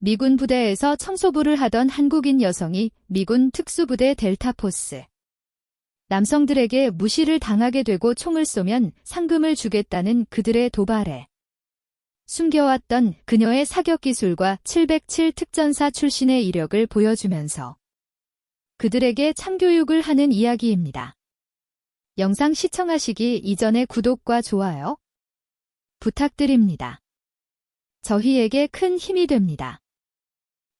미군 부대에서 청소부를 하던 한국인 여성이 미군 특수부대 델타포스 남성들에게 무시를 당하게 되고 총을 쏘면 상금을 주겠다는 그들의 도발에 숨겨왔던 그녀의 사격 기술과 707 특전사 출신의 이력을 보여주면서 그들에게 참교육을 하는 이야기입니다. 영상 시청하시기 이전에 구독과 좋아요 부탁드립니다. 저희에게 큰 힘이 됩니다.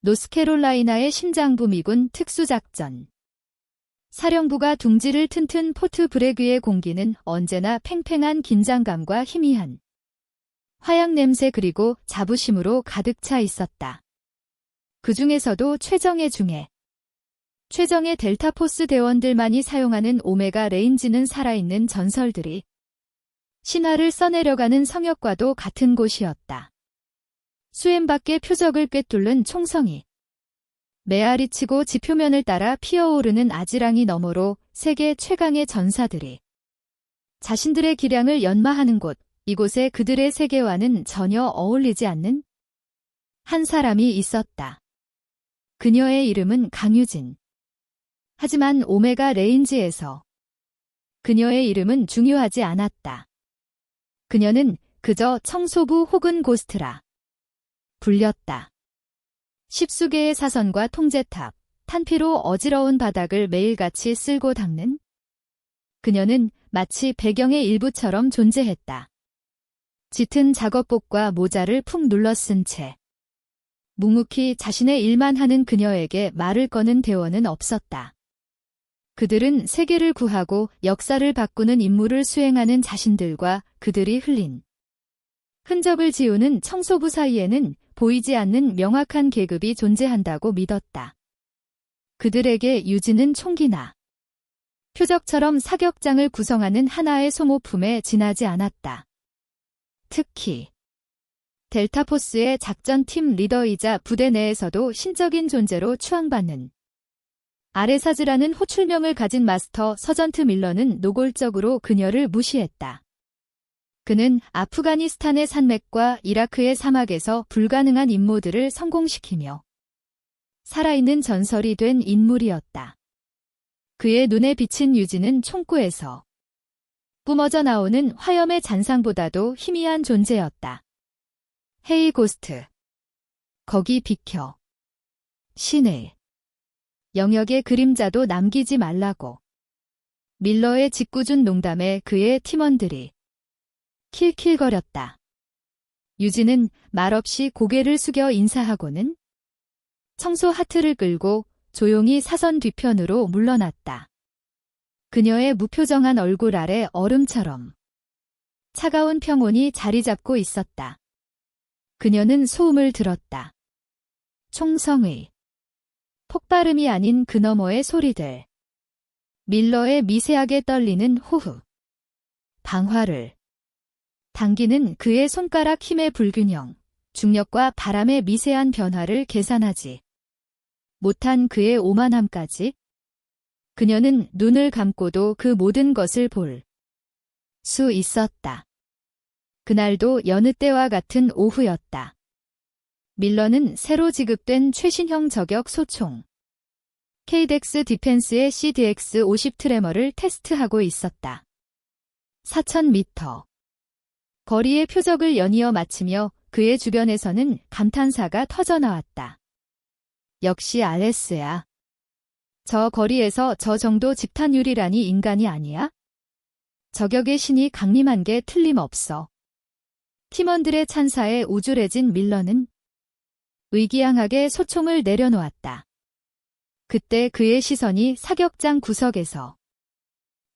노스캐롤라이나의 심장부 미군 특수작전 사령부가 둥지를 튼튼 포트 브래그의 공기는 언제나 팽팽한 긴장감과 희미한 화약 냄새 그리고 자부심으로 가득 차 있었다. 그 중에서도 최정예 델타포스 대원들만이 사용하는 오메가 레인지는 살아있는 전설들이 신화를 써내려가는 성역과도 같은 곳이었다. 수엠밖의 표적을 꿰뚫는 총성이 메아리치고 지표면을 따라 피어오르는 아지랑이 너머로 세계 최강의 전사들이 자신들의 기량을 연마하는 곳, 이곳에 그들의 세계와는 전혀 어울리지 않는 한 사람이 있었다. 그녀의 이름은 강유진. 하지만 오메가 레인지에서 그녀의 이름은 중요하지 않았다. 그녀는 그저 청소부 혹은 고스트라 불렸다. 십수개의 사선과 통제탑, 탄피로 어지러운 바닥을 매일같이 쓸고 닦는 그녀는 마치 배경의 일부처럼 존재했다. 짙은 작업복과 모자를 푹 눌러쓴 채 묵묵히 자신의 일만 하는 그녀에게 말을 거는 대원은 없었다. 그들은 세계를 구하고 역사를 바꾸는 임무를 수행하는 자신들과 그들이 흘린 흔적을 지우는 청소부 사이에는 보이지 않는 명확한 계급이 존재한다고 믿었다. 그들에게 유진은 총기나 표적처럼 사격장을 구성하는 하나의 소모품에 지나지 않았다. 특히 델타포스의 작전팀 리더이자 부대 내에서도 신적인 존재로 추앙받는 아레사즈라는 호출명을 가진 마스터 서전트 밀러는 노골적으로 그녀를 무시했다. 그는 아프가니스탄의 산맥과 이라크의 사막에서 불가능한 임무들을 성공시키며 살아있는 전설이 된 인물이었다. 그의 눈에 비친 유진은 총구에서 뿜어져 나오는 화염의 잔상보다도 희미한 존재였다. 헤이 고스트. 거기 비켜. 신을. 영역의 그림자도 남기지 말라고. 밀러의 짓궂은 농담에 그의 팀원들이 킬킬거렸다. 유진은 말없이 고개를 숙여 인사하고는 청소 하트를 끌고 조용히 사선 뒤편으로 물러났다. 그녀의 무표정한 얼굴 아래 얼음처럼 차가운 평온이 자리 잡고 있었다. 그녀는 소음을 들었다. 총성의 폭발음이 아닌 그 너머의 소리들. 밀러의 미세하게 떨리는 호흡. 방화를 당기는 그의 손가락 힘의 불균형, 중력과 바람의 미세한 변화를 계산하지 못한 그의 오만함까지. 그녀는 눈을 감고도 그 모든 것을 볼 수 있었다. 그날도 여느 때와 같은 오후였다. 밀러는 새로 지급된 최신형 저격 소총 KDEX 디펜스의 CDX-50 트레머를 테스트하고 있었다. 4,000m. 거리의 표적을 연이어 마치며 그의 주변에서는 감탄사가 터져나왔다. 역시 알레스야. 저 거리에서 저 정도 집탄율이라니 인간이 아니야? 저격의 신이 강림한 게 틀림없어. 팀원들의 찬사에 우쭐해진 밀러는 의기양하게 소총을 내려놓았다. 그때 그의 시선이 사격장 구석에서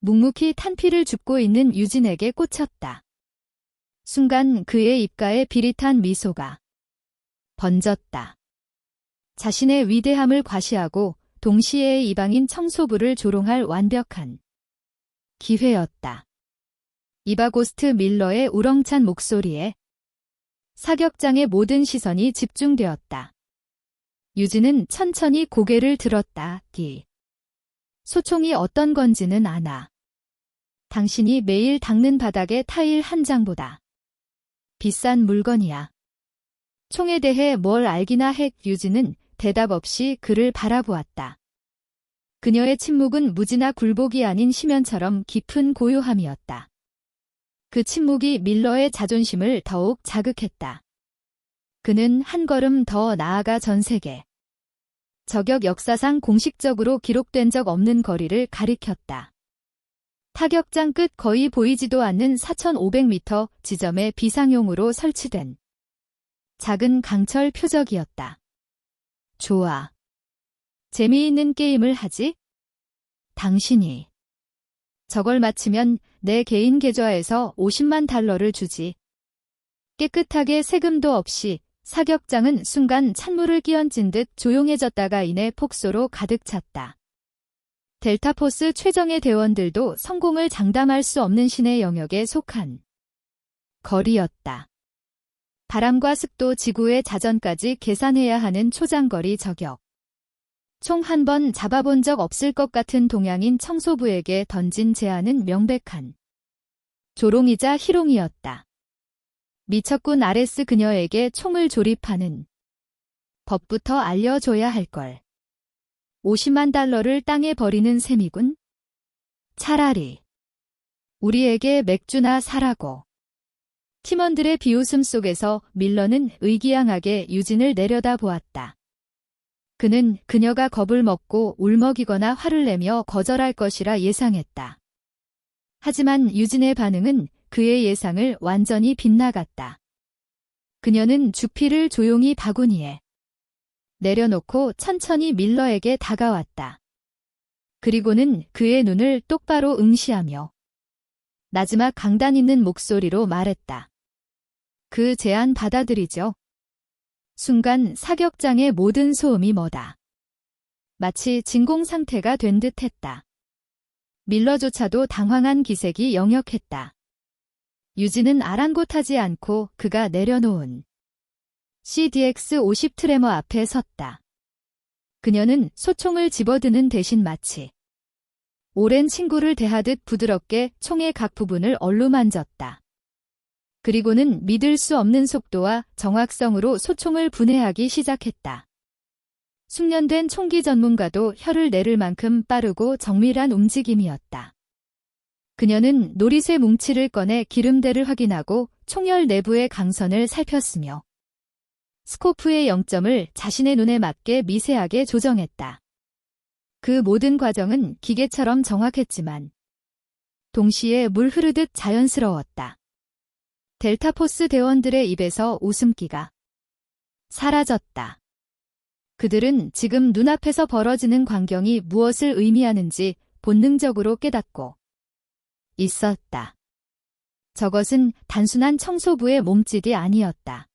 묵묵히 탄피를 줍고 있는 유진에게 꽂혔다. 순간 그의 입가에 비릿한 미소가 번졌다. 자신의 위대함을 과시하고 동시에 이방인 청소부를 조롱할 완벽한 기회였다. 이바고스트 밀러의 우렁찬 목소리에 사격장의 모든 시선이 집중되었다. 유진은 천천히 고개를 들었다. 소총이 어떤 건지는 아나. 당신이 매일 닦는 바닥의 타일 한 장보다 비싼 물건이야. 총에 대해 뭘 알기나 했. 유진은 대답 없이 그를 바라보았다. 그녀의 침묵은 무지나 굴복이 아닌 심연처럼 깊은 고요함이었다. 그 침묵이 밀러의 자존심을 더욱 자극했다. 그는 한 걸음 더 나아가 전 세계 저격 역사상 공식적으로 기록된 적 없는 거리를 가리켰다. 타격장 끝 거의 보이지도 않는 4,500m 지점에 비상용으로 설치된 작은 강철 표적이었다. 좋아. 재미있는 게임을 하지? 당신이 저걸 마치면 내 개인 계좌에서 50만 달러를 주지. 깨끗하게 세금도 없이 사격장은 순간 찬물을 끼얹은 듯 조용해졌다가 이내 폭소로 가득 찼다. 델타포스 최정예 대원들도 성공을 장담할 수 없는 신의 영역에 속한 거리였다. 바람과 습도 지구의 자전까지 계산해야 하는 초장거리 저격. 총 한 번 잡아본 적 없을 것 같은 동양인 청소부에게 던진 제안은 명백한 조롱이자 희롱이었다. 미척군 아레스 그녀에게 총을 조립하는 법부터 알려줘야 할걸. 50만 달러를 땅에 버리는 셈이군. 차라리 우리에게 맥주나 사라고. 팀원들의 비웃음 속에서 밀러는 의기양하게 유진을 내려다보았다. 그는 그녀가 겁을 먹고 울먹이거나 화를 내며 거절할 것이라 예상했다. 하지만 유진의 반응은 그의 예상을 완전히 빗나갔다. 그녀는 주피를 조용히 바구니에 내려놓고 천천히 밀러에게 다가왔다. 그리고는 그의 눈을 똑바로 응시하며 나지막 강단 있는 목소리로 말했다. 그 제안 받아들이죠. 순간 사격장의 모든 소음이 멎다. 마치 진공 상태가 된 듯했다. 밀러조차도 당황한 기색이 역력했다. 유진은 아랑곳하지 않고 그가 내려놓은 CDX-50 트레머 앞에 섰다. 그녀는 소총을 집어드는 대신 마치 오랜 친구를 대하듯 부드럽게 총의 각 부분을 얼루만졌다. 그리고는 믿을 수 없는 속도와 정확성으로 소총을 분해하기 시작했다. 숙련된 총기 전문가도 혀를 내릴 만큼 빠르고 정밀한 움직임이었다. 그녀는 노리쇠 뭉치를 꺼내 기름대를 확인하고 총열 내부의 강선을 살폈으며 스코프의 0점을 자신의 눈에 맞게 미세하게 조정했다. 그 모든 과정은 기계처럼 정확했지만 동시에 물 흐르듯 자연스러웠다. 델타포스 대원들의 입에서 웃음기가 사라졌다. 그들은 지금 눈앞에서 벌어지는 광경이 무엇을 의미하는지 본능적으로 깨닫고 있었다. 저것은 단순한 청소부의 몸짓이 아니었다.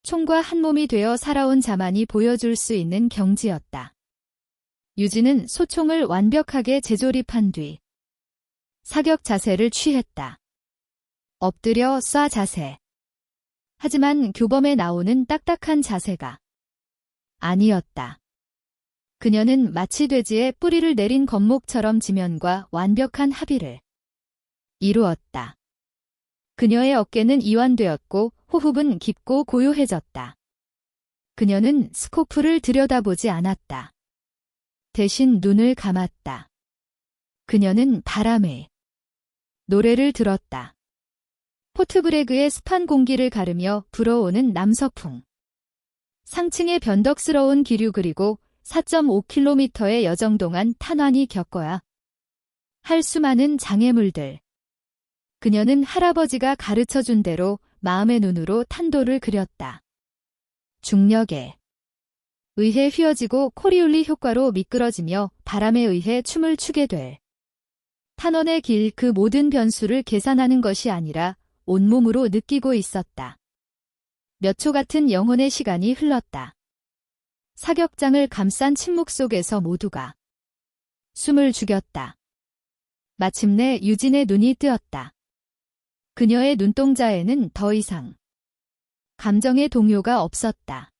총과 한 몸이 되어 살아온 자만이 보여줄 수 있는 경지였다. 유진은 소총을 완벽하게 재조립한 뒤 사격 자세를 취했다. 엎드려 쏴 자세. 하지만 교범에 나오는 딱딱한 자세가 아니었다. 그녀는 마치 돼지의 뿌리를 내린 겁목처럼 지면과 완벽한 합의를 이루었다. 그녀의 어깨는 이완되었고 호흡은 깊고 고요해졌다. 그녀는 스코프를 들여다보지 않았다. 대신 눈을 감았다. 그녀는 바람의 노래를 들었다. 포트브레그의 습한 공기를 가르며 불어오는 남서풍. 상층의 변덕스러운 기류 그리고 4.5km의 여정 동안 탄환이 겪어야 할 수많은 장애물들. 그녀는 할아버지가 가르쳐준 대로 마음의 눈으로 탄도를 그렸다. 중력에 의해 휘어지고 코리올리 효과로 미끄러지며 바람에 의해 춤을 추게 될 탄원의 길 그 모든 변수를 계산하는 것이 아니라 온몸으로 느끼고 있었다. 몇 초 같은 영혼의 시간이 흘렀다. 사격장을 감싼 침묵 속에서 모두가 숨을 죽였다. 마침내 유진의 눈이 뜨었다. 그녀의 눈동자에는 더 이상 감정의 동요가 없었다.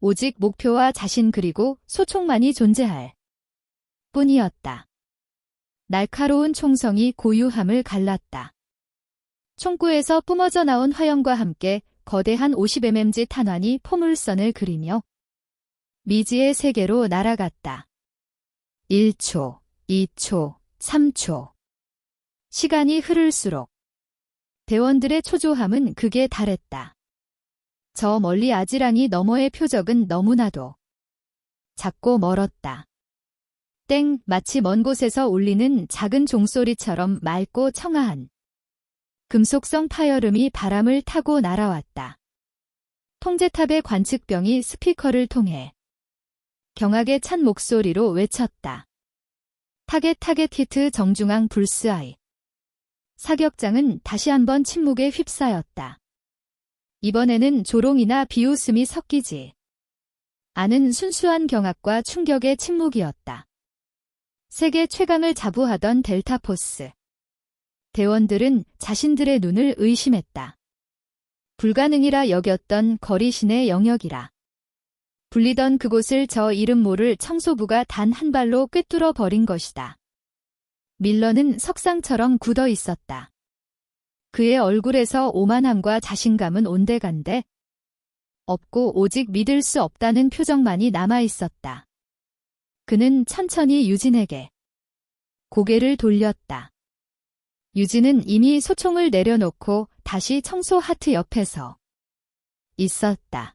오직 목표와 자신 그리고 소총만이 존재할 뿐이었다. 날카로운 총성이 고유함을 갈랐다. 총구에서 뿜어져 나온 화염과 함께 거대한 50mmg 탄환이 포물선을 그리며 미지의 세계로 날아갔다. 1초, 2초, 3초. 시간이 흐를수록 대원들의 초조함은 극에 달했다. 저 멀리 아지랑이 너머의 표적은 너무나도 작고 멀었다. 땡, 마치 먼 곳에서 울리는 작은 종소리처럼 맑고 청아한 금속성 파열음이 바람을 타고 날아왔다. 통제탑의 관측병이 스피커를 통해 경악에 찬 목소리로 외쳤다. 타겟 히트 정중앙 불스아이. 사격장은 다시 한번 침묵에 휩싸였다. 이번에는 조롱이나 비웃음이 섞이지 않은 순수한 경악과 충격의 침묵이었다. 세계 최강을 자부하던 델타포스. 대원들은 자신들의 눈을 의심했다. 불가능이라 여겼던 거리신의 영역이라 불리던 그곳을 저 이름 모를 청소부가 단 한 발로 꿰뚫어 버린 것이다. 밀러는 석상처럼 굳어 있었다. 그의 얼굴에서 오만함과 자신감은 온데간데 없고 오직 믿을 수 없다는 표정만이 남아 있었다. 그는 천천히 유진에게 고개를 돌렸다. 유진은 이미 소총을 내려놓고 다시 청소 하트 옆에서 있었다.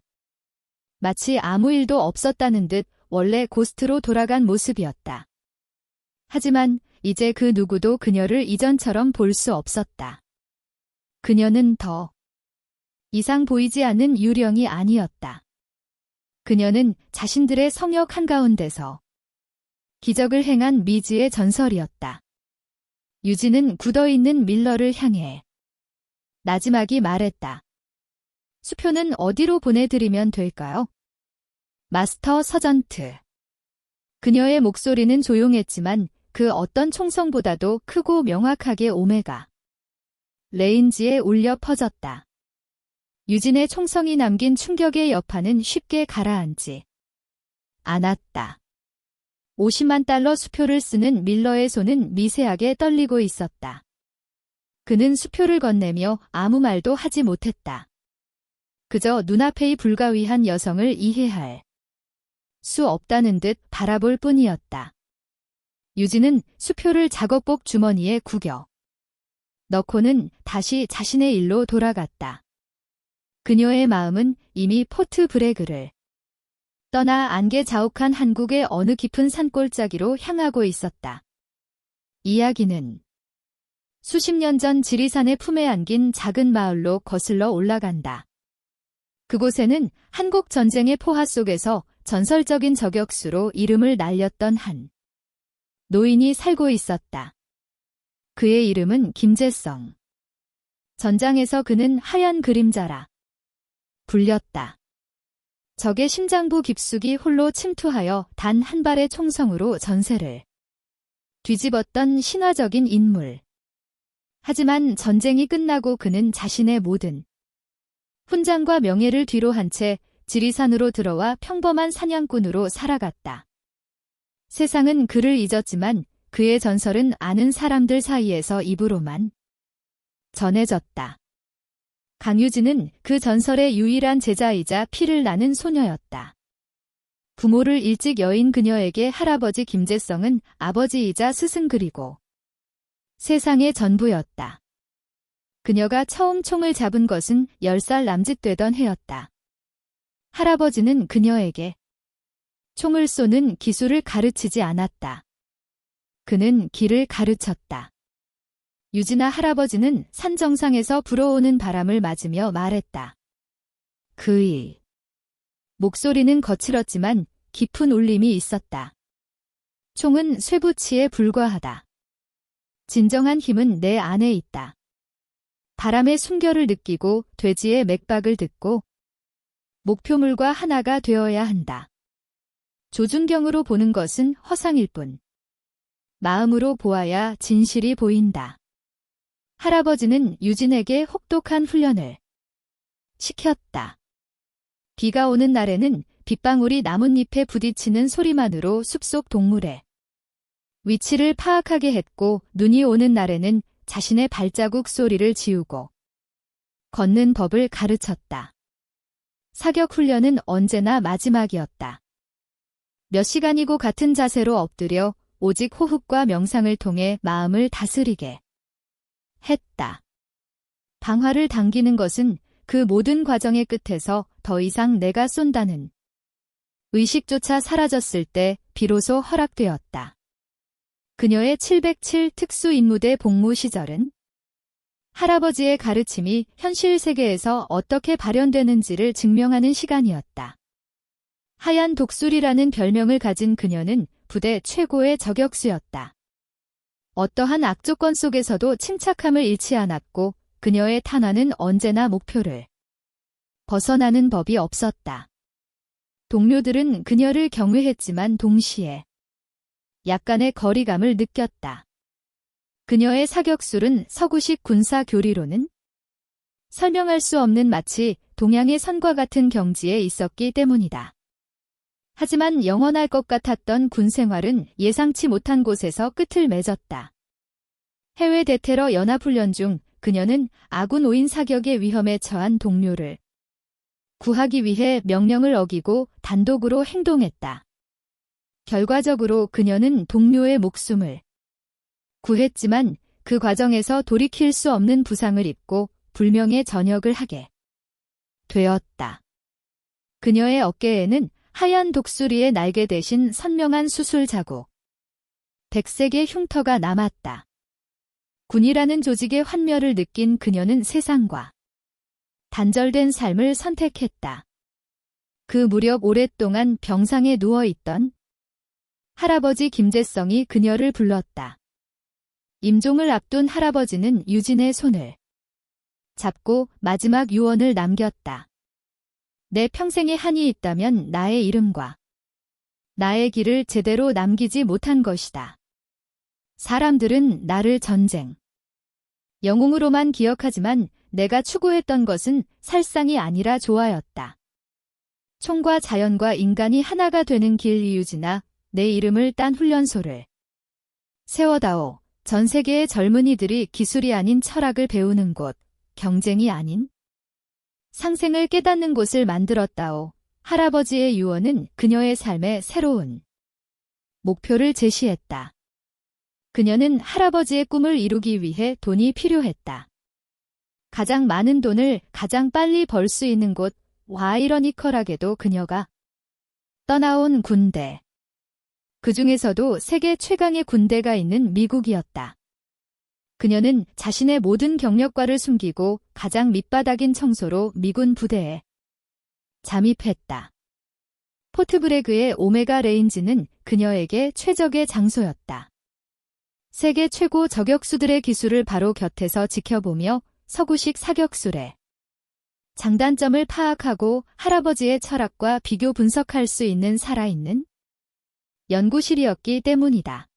마치 아무 일도 없었다는 듯 원래 고스트로 돌아간 모습이었다. 하지만 이제 그 누구도 그녀를 이전처럼 볼 수 없었다. 그녀는 더 이상 보이지 않는 유령이 아니었다. 그녀는 자신들의 성역 한가운데서 기적을 행한 미지의 전설이었다. 유진은 굳어있는 밀러를 향해 나지막이 말했다. 수표는 어디로 보내드리면 될까요? 마스터 서전트. 그녀의 목소리는 조용했지만 그 어떤 총성보다도 크고 명확하게 오메가 레인지에 울려 퍼졌다. 유진의 총성이 남긴 충격의 여파는 쉽게 가라앉지 않았다. 50만 달러 수표를 쓰는 밀러의 손은 미세하게 떨리고 있었다. 그는 수표를 건네며 아무 말도 하지 못했다. 그저 눈앞의 불가위한 여성을 이해할 수 없다는 듯 바라볼 뿐이었다. 유진은 수표를 작업복 주머니에 구겨 넣고는 다시 자신의 일로 돌아갔다. 그녀의 마음은 이미 포트 브레그를 떠나 안개 자욱한 한국의 어느 깊은 산골짜기로 향하고 있었다. 이야기는 수십 년 전 지리산의 품에 안긴 작은 마을로 거슬러 올라간다. 그곳에는 한국 전쟁의 포화 속에서 전설적인 저격수로 이름을 날렸던 한 노인이 살고 있었다. 그의 이름은 김재성. 전장에서 그는 하얀 그림자라 불렸다. 적의 심장부 깊숙이 홀로 침투하여 단 한 발의 총성으로 전세를 뒤집었던 신화적인 인물. 하지만 전쟁이 끝나고 그는 자신의 모든 훈장과 명예를 뒤로 한 채 지리산으로 들어와 평범한 사냥꾼으로 살아갔다. 세상은 그를 잊었지만 그의 전설은 아는 사람들 사이에서 입으로만 전해졌다. 강유진은 그 전설의 유일한 제자이자 피를 나는 소녀였다. 부모를 일찍 여인 그녀에게 할아버지 김재성은 아버지이자 스승 그리고 세상의 전부였다. 그녀가 처음 총을 잡은 것은 10살 남짓되던 해였다. 할아버지는 그녀에게 총을 쏘는 기술을 가르치지 않았다. 그는 길을 가르쳤다. 유진아 할아버지는 산 정상에서 불어오는 바람을 맞으며 말했다. 그의 목소리는 거칠었지만 깊은 울림이 있었다. 총은 쇠붙이에 불과하다. 진정한 힘은 내 안에 있다. 바람의 숨결을 느끼고 돼지의 맥박을 듣고 목표물과 하나가 되어야 한다. 조준경으로 보는 것은 허상일 뿐. 마음으로 보아야 진실이 보인다. 할아버지는 유진에게 혹독한 훈련을 시켰다. 비가 오는 날에는 빗방울이 나뭇잎에 부딪히는 소리만으로 숲속 동물의 위치를 파악하게 했고 눈이 오는 날에는 자신의 발자국 소리를 지우고 걷는 법을 가르쳤다. 사격 훈련은 언제나 마지막이었다. 몇 시간이고 같은 자세로 엎드려 오직 호흡과 명상을 통해 마음을 다스리게 했다. 방화를 당기는 것은 그 모든 과정의 끝에서 더 이상 내가 쏜다는 의식조차 사라졌을 때 비로소 허락되었다. 그녀의 707 특수임무대 복무 시절은 할아버지의 가르침이 현실 세계에서 어떻게 발현되는지를 증명하는 시간이었다. 하얀 독수리라는 별명을 가진 그녀는 부대 최고의 저격수였다. 어떠한 악조건 속에서도 침착함을 잃지 않았고 그녀의 탄환은 언제나 목표를 벗어나는 법이 없었다. 동료들은 그녀를 경외했지만 동시에 약간의 거리감을 느꼈다. 그녀의 사격술은 서구식 군사 교리로는 설명할 수 없는 마치 동양의 선과 같은 경지에 있었기 때문이다. 하지만 영원할 것 같았던 군 생활은 예상치 못한 곳에서 끝을 맺었다. 해외 대테러 연합훈련 중 그녀는 아군 오인 사격의 위험에 처한 동료를 구하기 위해 명령을 어기고 단독으로 행동했다. 결과적으로 그녀는 동료의 목숨을 구했지만 그 과정에서 돌이킬 수 없는 부상을 입고 불명예 전역을 하게 되었다. 그녀의 어깨에는 하얀 독수리의 날개 대신 선명한 수술 자국, 백색의 흉터가 남았다. 군이라는 조직의 환멸을 느낀 그녀는 세상과 단절된 삶을 선택했다. 그 무렵 오랫동안 병상에 누워있던 할아버지 김재성이 그녀를 불렀다. 임종을 앞둔 할아버지는 유진의 손을 잡고 마지막 유언을 남겼다. 내 평생에 한이 있다면 나의 이름과 나의 길을 제대로 남기지 못한 것이다. 사람들은 나를 전쟁, 영웅으로만 기억하지만 내가 추구했던 것은 살상이 아니라 조화였다. 총과 자연과 인간이 하나가 되는 길 이유지나 내 이름을 딴 훈련소를 세워다오. 전 세계의 젊은이들이 기술이 아닌 철학을 배우는 곳, 경쟁이 아닌 상생을 깨닫는 곳을 만들었다오. 할아버지의 유언은 그녀의 삶에 새로운 목표를 제시했다. 그녀는 할아버지의 꿈을 이루기 위해 돈이 필요했다. 가장 많은 돈을 가장 빨리 벌 수 있는 곳, 아이러니컬하게도 그녀가 떠나온 군대. 그 중에서도 세계 최강의 군대가 있는 미국이었다. 그녀는 자신의 모든 경력과를 숨기고 가장 밑바닥인 청소로 미군 부대에 잠입했다. 포트브레그의 오메가 레인지는 그녀에게 최적의 장소였다. 세계 최고 저격수들의 기술을 바로 곁에서 지켜보며 서구식 사격술의 장단점을 파악하고 할아버지의 철학과 비교 분석할 수 있는 살아있는 연구실이었기 때문이다.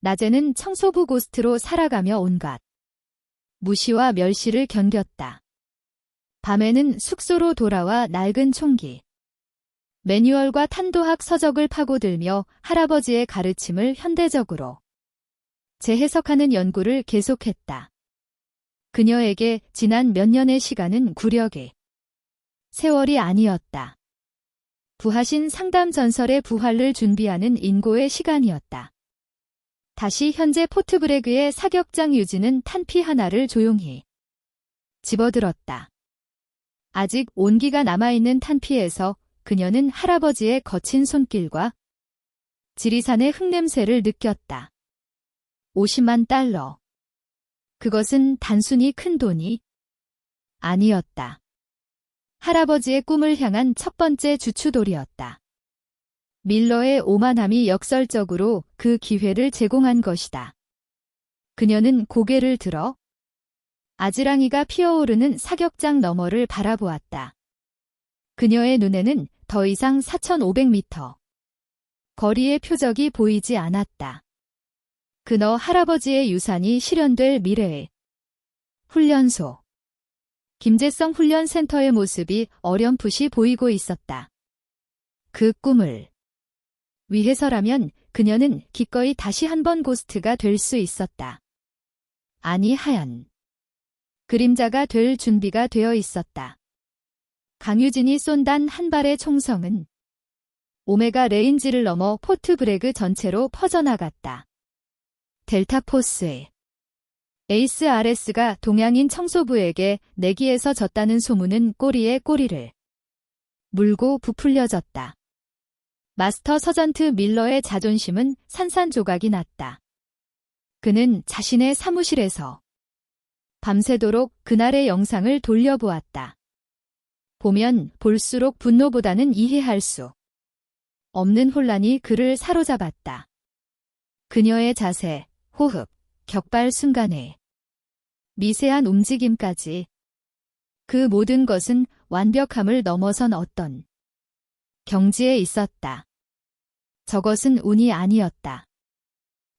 낮에는 청소부 고스트로 살아가며 온갖 무시와 멸시를 견뎠다. 밤에는 숙소로 돌아와 낡은 총기, 매뉴얼과 탄도학 서적을 파고들며 할아버지의 가르침을 현대적으로 재해석하는 연구를 계속했다. 그녀에게 지난 몇 년의 시간은 구력의 세월이 아니었다. 부하신 상담 전설의 부활을 준비하는 인고의 시간이었다. 다시 현재 포트브레그의 사격장 유지는 탄피 하나를 조용히 집어들었다. 아직 온기가 남아있는 탄피에서 그녀는 할아버지의 거친 손길과 지리산의 흙냄새를 느꼈다. 50만 달러. 그것은 단순히 큰 돈이 아니었다. 할아버지의 꿈을 향한 첫 번째 주추돌이었다. 밀러의 오만함이 역설적으로 그 기회를 제공한 것이다. 그녀는 고개를 들어 아지랑이가 피어오르는 사격장 너머를 바라보았다. 그녀의 눈에는 더 이상 4,500m 거리의 표적이 보이지 않았다. 그너 할아버지의 유산이 실현될 미래의 훈련소. 김재성 훈련센터의 모습이 어렴풋이 보이고 있었다. 그 꿈을 위해서라면 그녀는 기꺼이 다시 한번 고스트가 될 수 있었다. 아니 하얀 그림자가 될 준비가 되어 있었다. 강유진이 쏜 단 한 발의 총성은 오메가 레인지를 넘어 포트 브레그 전체로 퍼져나갔다. 델타포스의 에이스 RS가 동양인 청소부에게 내기에서 졌다는 소문은 꼬리에 꼬리를 물고 부풀려졌다. 마스터 서전트 밀러의 자존심은 산산조각이 났다. 그는 자신의 사무실에서 밤새도록 그날의 영상을 돌려보았다. 보면 볼수록 분노보다는 이해할 수 없는 혼란이 그를 사로잡았다. 그녀의 자세, 호흡, 격발 순간에 미세한 움직임까지 그 모든 것은 완벽함을 넘어선 어떤 경지에 있었다. 저것은 운이 아니었다.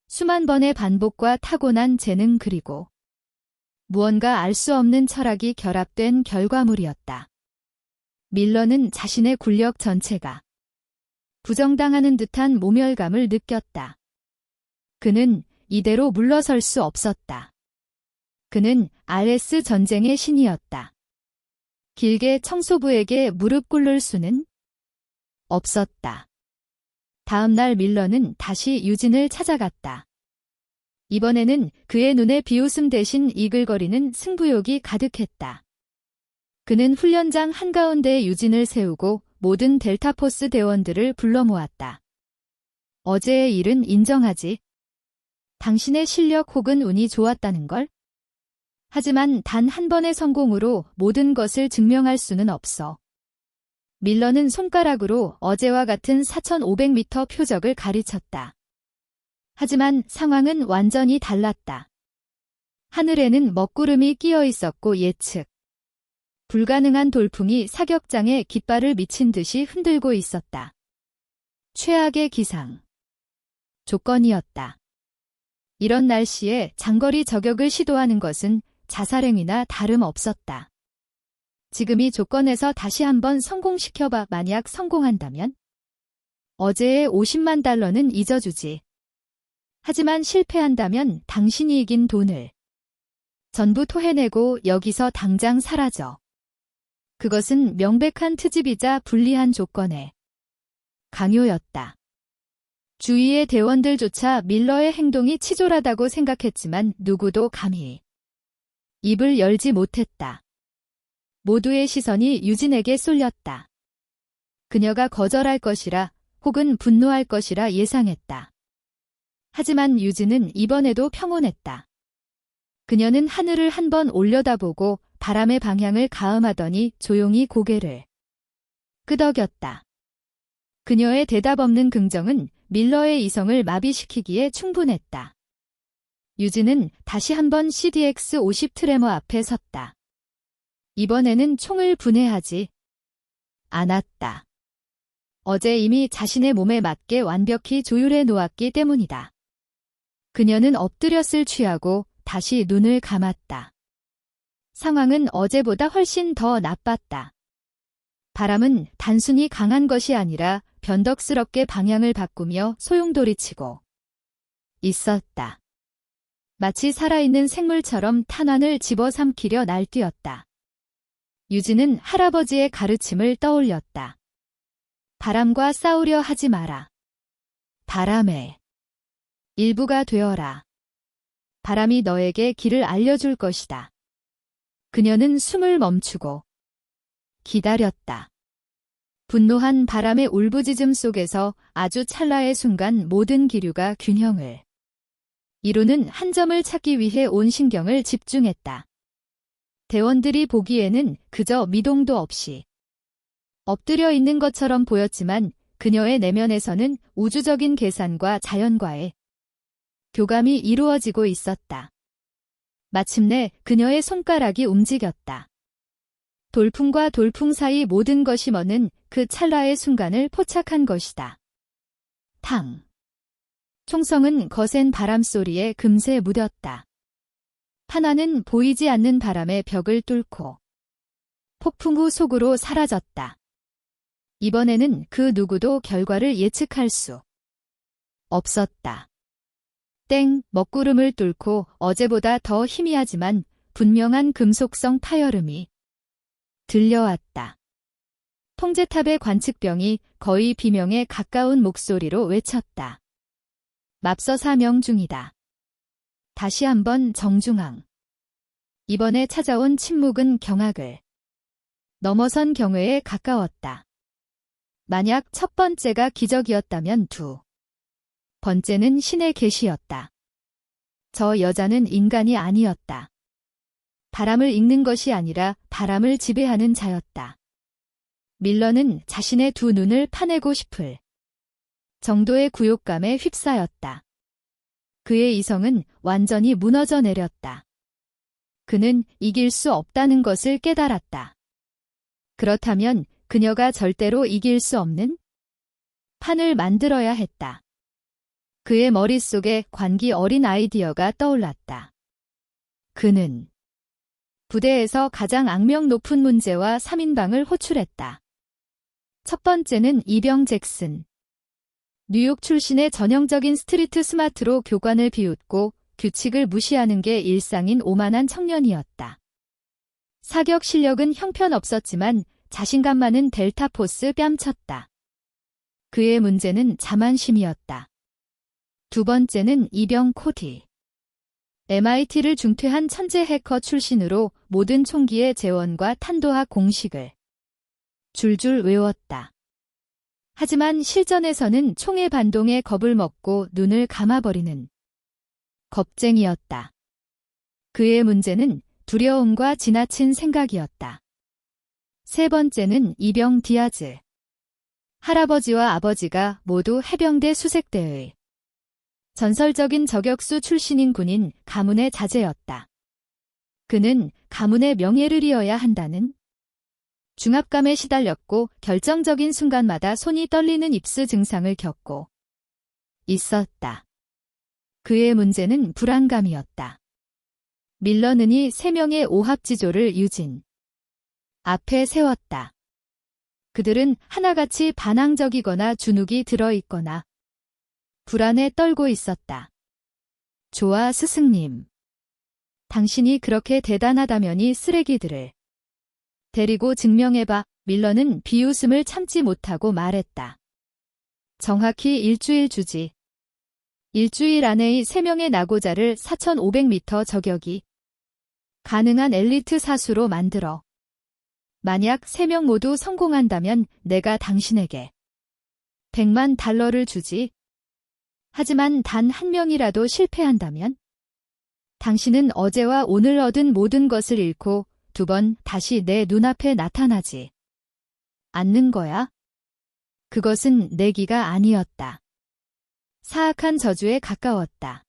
수만 번의 반복과 타고난 재능 그리고 무언가 알 수 없는 철학이 결합된 결과물이었다. 밀러는 자신의 굴력 전체가 부정당하는 듯한 모멸감을 느꼈다. 그는 이대로 물러설 수 없었다. 그는 RS 전쟁의 신이었다. 길게 청소부에게 무릎 꿇을 수는 없었다. 다음 날 밀러는 다시 유진을 찾아갔다. 이번에는 그의 눈에 비웃음 대신 이글거리는 승부욕이 가득했다. 그는 훈련장 한가운데에 유진을 세우고 모든 델타포스 대원들을 불러 모았다. 어제의 일은 인정하지. 당신의 실력 혹은 운이 좋았다는 걸? 하지만 단 한 번의 성공으로 모든 것을 증명할 수는 없어. 밀러는 손가락으로 어제와 같은 4,500m 표적을 가리쳤다. 하지만 상황은 완전히 달랐다. 하늘에는 먹구름이 끼어 있었고 예측 불가능한 돌풍이 사격장에 깃발을 미친 듯이 흔들고 있었다. 최악의 기상 조건이었다. 이런 날씨에 장거리 저격을 시도하는 것은 자살행위나 다름없었다. 지금 이 조건에서 다시 한번 성공시켜봐. 만약 성공한다면? 어제의 50만 달러는 잊어주지. 하지만 실패한다면 당신이 이긴 돈을 전부 토해내고 여기서 당장 사라져. 그것은 명백한 트집이자 불리한 조건의 강요였다. 주위의 대원들조차 밀러의 행동이 치졸하다고 생각했지만 누구도 감히 입을 열지 못했다. 모두의 시선이 유진에게 쏠렸다. 그녀가 거절할 것이라 혹은 분노할 것이라 예상했다. 하지만 유진은 이번에도 평온했다. 그녀는 하늘을 한번 올려다보고 바람의 방향을 가음하더니 조용히 고개를 끄덕였다. 그녀의 대답 없는 긍정은 밀러의 이성을 마비시키기에 충분했다. 유진은 다시 한번 CDX-50 트레머 앞에 섰다. 이번에는 총을 분해하지 않았다. 어제 이미 자신의 몸에 맞게 완벽히 조율해 놓았기 때문이다. 그녀는 엎드렸을 취하고 다시 눈을 감았다. 상황은 어제보다 훨씬 더 나빴다. 바람은 단순히 강한 것이 아니라 변덕스럽게 방향을 바꾸며 소용돌이치고 있었다. 마치 살아있는 생물처럼 탄환을 집어삼키려 날뛰었다. 유진은 할아버지의 가르침을 떠올렸다. 바람과 싸우려 하지 마라. 바람의 일부가 되어라. 바람이 너에게 길을 알려줄 것이다. 그녀는 숨을 멈추고 기다렸다. 분노한 바람의 울부짖음 속에서 아주 찰나의 순간 모든 기류가 균형을 이루는 한 점을 찾기 위해 온 신경을 집중했다. 대원들이 보기에는 그저 미동도 없이 엎드려 있는 것처럼 보였지만 그녀의 내면에서는 우주적인 계산과 자연과의 교감이 이루어지고 있었다. 마침내 그녀의 손가락이 움직였다. 돌풍과 돌풍 사이 모든 것이 머는 그 찰나의 순간을 포착한 것이다. 탕. 총성은 거센 바람소리에 금세 무뎠다. 하나는 보이지 않는 바람의 벽을 뚫고 폭풍 후 속으로 사라졌다. 이번에는 그 누구도 결과를 예측할 수 없었다. 땡, 먹구름을 뚫고 어제보다 더 희미하지만 분명한 금속성 파열음이 들려왔다. 통제탑의 관측병이 거의 비명에 가까운 목소리로 외쳤다. 맙서 사명 중이다. 다시 한번 정중앙. 이번에 찾아온 침묵은 경악을 넘어선 경외에 가까웠다. 만약 첫 번째가 기적이었다면 두 번째는 신의 계시였다. 저 여자는 인간이 아니었다. 바람을 읽는 것이 아니라 바람을 지배하는 자였다. 밀러는 자신의 두 눈을 파내고 싶을 정도의 굴욕감에 휩싸였다. 그의 이성은 완전히 무너져 내렸다. 그는 이길 수 없다는 것을 깨달았다. 그렇다면 그녀가 절대로 이길 수 없는 판을 만들어야 했다. 그의 머릿속에 관기 어린 아이디어가 떠올랐다. 그는 부대에서 가장 악명 높은 문제와 3인방을 호출했다. 첫 번째는 이병 잭슨. 뉴욕 출신의 전형적인 스트리트 스마트로 교관을 비웃고 규칙을 무시하는 게 일상인 오만한 청년이었다. 사격 실력은 형편없었지만 자신감 많은 델타포스 뺨쳤다. 그의 문제는 자만심이었다. 두 번째는 이병 코디. MIT를 중퇴한 천재 해커 출신으로 모든 총기의 재원과 탄도학 공식을 줄줄 외웠다. 하지만 실전에서는 총의 반동에 겁을 먹고 눈을 감아버리는 겁쟁이였다. 그의 문제는 두려움과 지나친 생각이었다. 세 번째는 이병 디아즈. 할아버지와 아버지가 모두 해병대 수색대의 전설적인 저격수 출신인 군인 가문의 자제였다. 그는 가문의 명예를 이어야 한다는 중압감에 시달렸고 결정적인 순간마다 손이 떨리는 입수 증상을 겪고 있었다. 그의 문제는 불안감이었다. 밀러는 이 세 명의 오합지졸을 유진 앞에 세웠다. 그들은 하나같이 반항적이거나 주눅이 들어있거나 불안에 떨고 있었다. 좋아, 스승님. 당신이 그렇게 대단하다면 이 쓰레기들을 데리고 증명해봐. 밀러는 비웃음을 참지 못하고 말했다. 정확히 일주일 주지. 일주일 안에 이 3명의 나고자를 4,500m 저격이 가능한 엘리트 사수로 만들어. 만약 3명 모두 성공한다면 내가 당신에게 $100만 주지. 하지만 단 한 명이라도 실패한다면 당신은 어제와 오늘 얻은 모든 것을 잃고 2번 다시 내 눈앞에 나타나지 않는 거야. 그것은 내기가 아니었다. 사악한 저주에 가까웠다.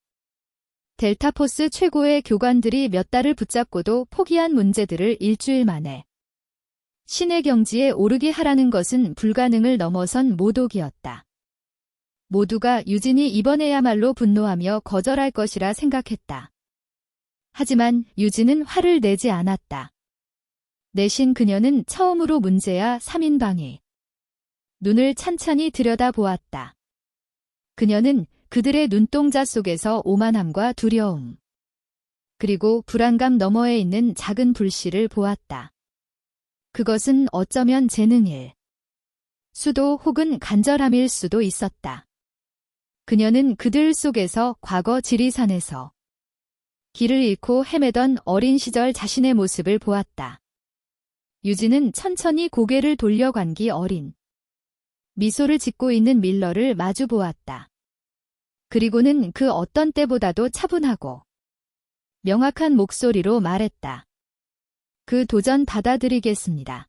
델타포스 최고의 교관들이 몇 달을 붙잡고도 포기한 문제들을 일주일 만에 신의 경지에 오르게 하라는 것은 불가능을 넘어선 모독이었다. 모두가 유진이 이번에야말로 분노하며 거절할 것이라 생각했다. 하지만 유진은 화를 내지 않았다. 대신 그녀는 처음으로 문제야 3인방이 눈을 찬찬히 들여다보았다. 그녀는 그들의 눈동자 속에서 오만함과 두려움, 그리고 불안감 너머에 있는 작은 불씨를 보았다. 그것은 어쩌면 재능일 수도 혹은 간절함일 수도 있었다. 그녀는 그들 속에서 과거 지리산에서 길을 잃고 헤매던 어린 시절 자신의 모습을 보았다. 유진은 천천히 고개를 돌려 관기 어린 미소를 짓고 있는 밀러를 마주 보았다. 그리고는 그 어떤 때보다도 차분하고 명확한 목소리로 말했다. 그 도전 받아들이겠습니다.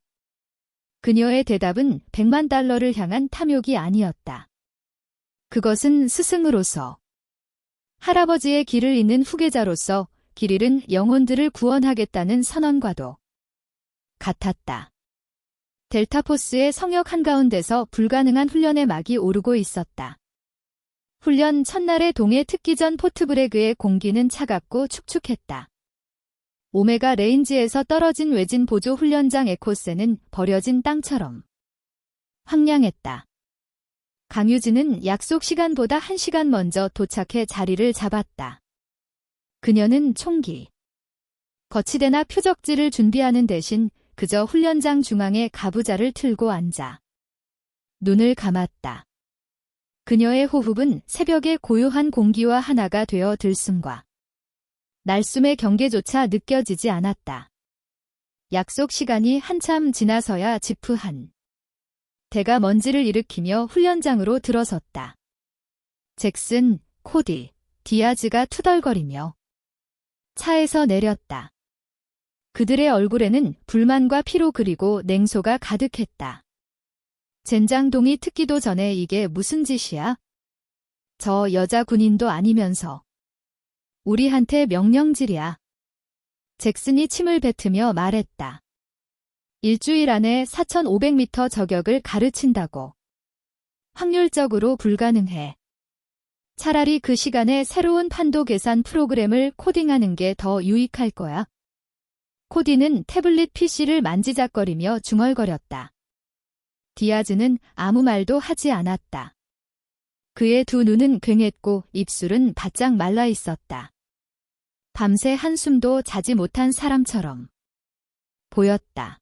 그녀의 대답은 $100만 향한 탐욕이 아니었다. 그것은 스승으로서, 할아버지의 길을 잇는 후계자로서 길 잃은 영혼들을 구원하겠다는 선언과도 같았다. 델타포스의 성역 한가운데서 불가능한 훈련의 막이 오르고 있었다. 훈련 첫날의 동해 특기 전 포트브레그의 공기는 차갑고 축축했다. 오메가 레인지에서 떨어진 외진 보조 훈련장 에코스는 버려진 땅처럼 황량했다. 강유진은 약속 시간보다 1시간 먼저 도착해 자리를 잡았다. 그녀는 총기 거치대나 표적지를 준비하는 대신 그저 훈련장 중앙에 가부좌를 틀고 앉아 눈을 감았다. 그녀의 호흡은 새벽의 고요한 공기와 하나가 되어 들숨과 날숨의 경계조차 느껴지지 않았다. 약속 시간이 한참 지나서야 지프 한 대가 먼지를 일으키며 훈련장으로 들어섰다. 잭슨, 코디, 디아즈가 투덜거리며 차에서 내렸다. 그들의 얼굴에는 불만과 피로 그리고 냉소가 가득했다. 젠장동이 특기도 전에 이게 무슨 짓이야? 저 여자 군인도 아니면서. 우리한테 명령질이야. 잭슨이 침을 뱉으며 말했다. 일주일 안에 4,500m 저격을 가르친다고. 확률적으로 불가능해. 차라리 그 시간에 새로운 판도 계산 프로그램을 코딩하는 게 더 유익할 거야. 코디는 태블릿 PC를 만지작거리며 중얼거렸다. 디아즈는 아무 말도 하지 않았다. 그의 두 눈은 괭했고 입술은 바짝 말라 있었다. 밤새 한숨도 자지 못한 사람처럼 보였다.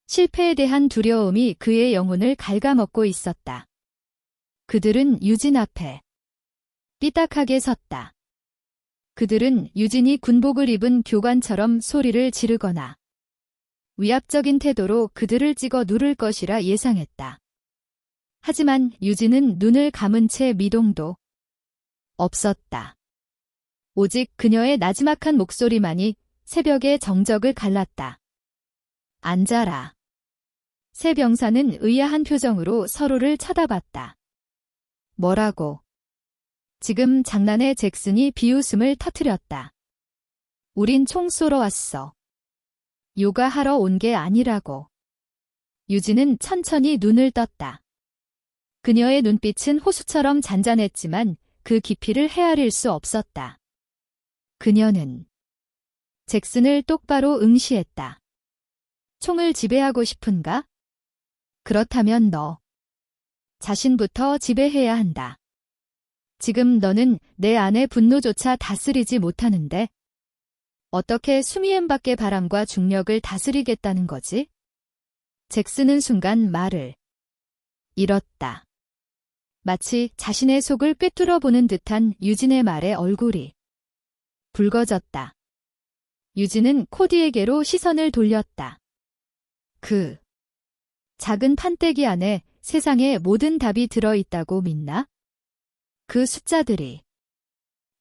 실패에 대한 두려움이 그의 영혼을 갉아먹고 있었다. 그들은 유진 앞에 삐딱하게 섰다. 그들은 유진이 군복을 입은 교관처럼 소리를 지르거나 위압적인 태도로 그들을 찍어 누를 것이라 예상했다. 하지만 유진은 눈을 감은 채 미동도 없었다. 오직 그녀의 나지막한 목소리만이 새벽의 정적을 갈랐다. 앉아라. 세 병사는 의아한 표정으로 서로를 쳐다봤다. 뭐라고? 지금 장난에 잭슨이 비웃음을 터뜨렸다. 우린 총 쏘러 왔어. 요가하러 온 게 아니라고. 유진은 천천히 눈을 떴다. 그녀의 눈빛은 호수처럼 잔잔했지만 그 깊이를 헤아릴 수 없었다. 그녀는 잭슨을 똑바로 응시했다. 총을 지배하고 싶은가? 그렇다면 너 자신부터 지배해야 한다. 지금 너는 내 안의 분노조차 다스리지 못하는데 어떻게 수미엠 밖의 바람과 중력을 다스리겠다는 거지? 잭슨은 순간 말을 잃었다. 마치 자신의 속을 꿰뚫어 보는 듯한 유진의 말에 얼굴이 붉어졌다. 유진은 코디에게로 시선을 돌렸다. 그 작은 판때기 안에 세상의 모든 답이 들어있다고 믿나? 그 숫자들이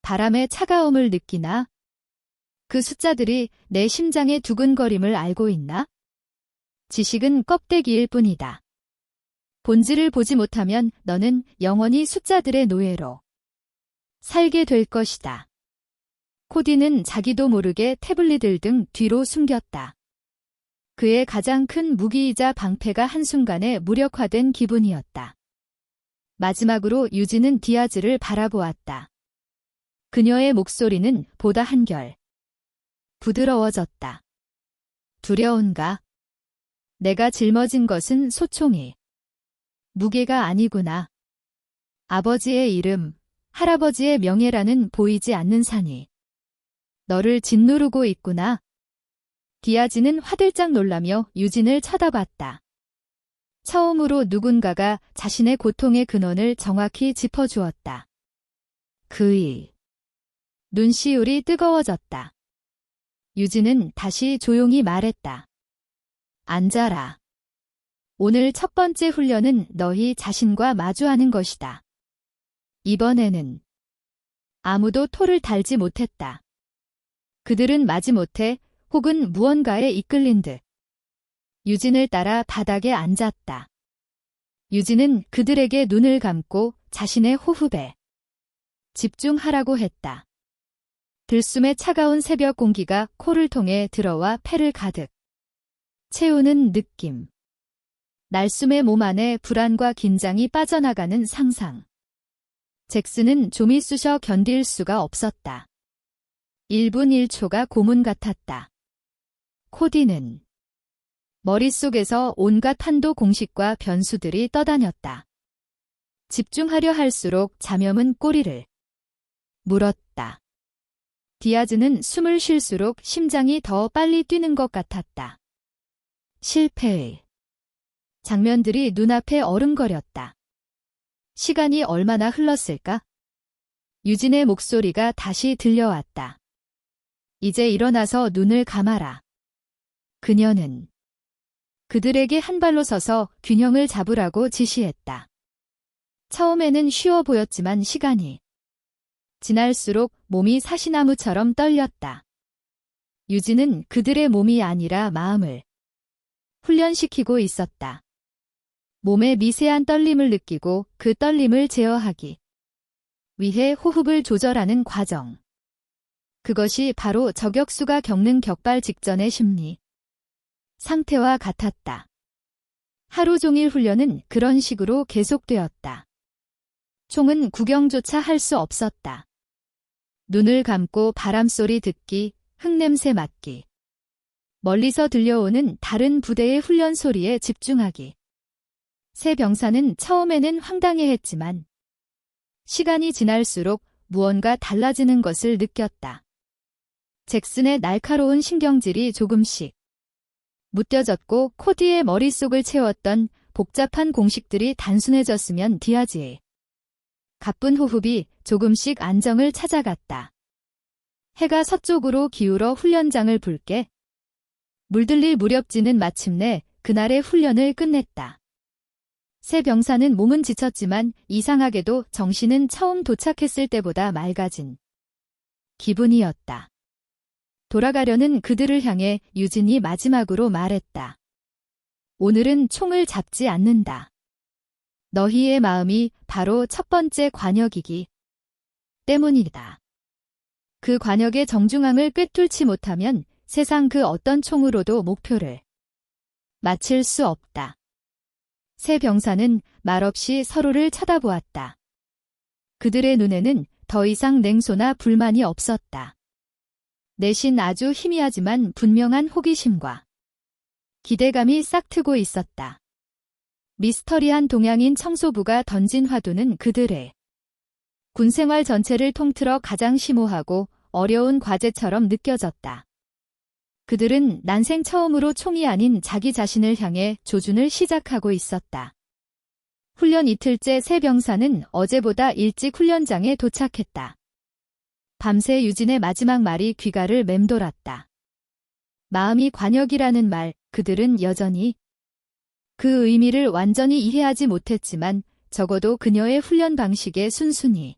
바람의 차가움을 느끼나? 그 숫자들이 내 심장의 두근거림을 알고 있나? 지식은 껍데기일 뿐이다. 본질을 보지 못하면 너는 영원히 숫자들의 노예로 살게 될 것이다. 코디는 자기도 모르게 태블릿을 등 뒤로 숨겼다. 그의 가장 큰 무기이자 방패가 한순간에 무력화된 기분이었다. 마지막으로 유진은 디아즈를 바라보았다. 그녀의 목소리는 보다 한결 부드러워졌다. 두려운가? 내가 짊어진 것은 소총이 무게가 아니구나. 아버지의 이름, 할아버지의 명예라는 보이지 않는 산이 너를 짓누르고 있구나. 디아즈는 화들짝 놀라며 유진을 쳐다봤다. 처음으로 누군가가 자신의 고통의 근원을 정확히 짚어주었다. 그의 눈시울이 뜨거워졌다. 유진은 다시 조용히 말했다. 앉아라. 오늘 첫 번째 훈련은 너희 자신과 마주하는 것이다. 이번에는 아무도 토를 달지 못했다. 그들은 마지못해 혹은 무언가에 이끌린 듯 유진을 따라 바닥에 앉았다. 유진은 그들에게 눈을 감고 자신의 호흡에 집중하라고 했다. 들숨의 차가운 새벽 공기가 코를 통해 들어와 폐를 가득 채우는 느낌. 날숨의 몸 안에 불안과 긴장이 빠져나가는 상상. 잭슨은 좀이 쑤셔 견딜 수가 없었다. 1분 1초가 고문 같았다. 코디는 머릿속에서 온갖 판도 공식과 변수들이 떠다녔다. 집중하려 할수록 잠염은 꼬리를 물었다. 디아즈는 숨을 쉴수록 심장이 더 빨리 뛰는 것 같았다. 실패의 장면들이 눈앞에 어른거렸다. 시간이 얼마나 흘렀을까? 유진의 목소리가 다시 들려왔다. 이제 일어나서 눈을 감아라. 그녀는 그들에게 한 발로 서서 균형을 잡으라고 지시했다. 처음에는 쉬워 보였지만 시간이 지날수록 몸이 사시나무처럼 떨렸다. 유진은 그들의 몸이 아니라 마음을 훈련시키고 있었다. 몸의 미세한 떨림을 느끼고 그 떨림을 제어하기 위해 호흡을 조절하는 과정. 그것이 바로 저격수가 겪는 격발 직전의 심리 상태와 같았다. 하루 종일 훈련은 그런 식으로 계속되었다. 총은 구경조차 할 수 없었다. 눈을 감고 바람소리 듣기, 흙냄새 맡기. 멀리서 들려오는 다른 부대의 훈련 소리에 집중하기. 새 병사는 처음에는 황당해했지만 시간이 지날수록 무언가 달라지는 것을 느꼈다. 잭슨의 날카로운 신경질이 조금씩 무뎌졌고 코디의 머릿속을 채웠던 복잡한 공식들이 단순해졌으면 디아즈의 가쁜 호흡이 조금씩 안정을 찾아갔다. 해가 서쪽으로 기울어 훈련장을 붉게 물들릴 무렵지는 마침내 그날의 훈련을 끝냈다. 새 병사는 몸은 지쳤지만 이상하게도 정신은 처음 도착했을 때보다 맑아진 기분이었다. 돌아가려는 그들을 향해 유진이 마지막으로 말했다. 오늘은 총을 잡지 않는다. 너희의 마음이 바로 첫 번째 관역이기 때문이다. 그 관역의 정중앙을 꿰뚫지 못하면 세상 그 어떤 총으로도 목표를 맞힐 수 없다. 새 병사는 말없이 서로를 쳐다보았다. 그들의 눈에는 더 이상 냉소나 불만이 없었다. 내신 아주 희미하지만 분명한 호기심과 기대감이 싹트고 있었다. 미스터리한 동양인 청소부가 던진 화두는 그들의 군생활 전체를 통틀어 가장 심오하고 어려운 과제처럼 느껴졌다. 그들은 난생 처음으로 총이 아닌 자기 자신을 향해 조준을 시작하고 있었다. 훈련 이틀째 새 병사는 어제보다 일찍 훈련장에 도착했다. 밤새 유진의 마지막 말이 귀가를 맴돌았다. 마음이 관역이라는 말, 그들은 여전히 그 의미를 완전히 이해하지 못했지만 적어도 그녀의 훈련 방식에 순순히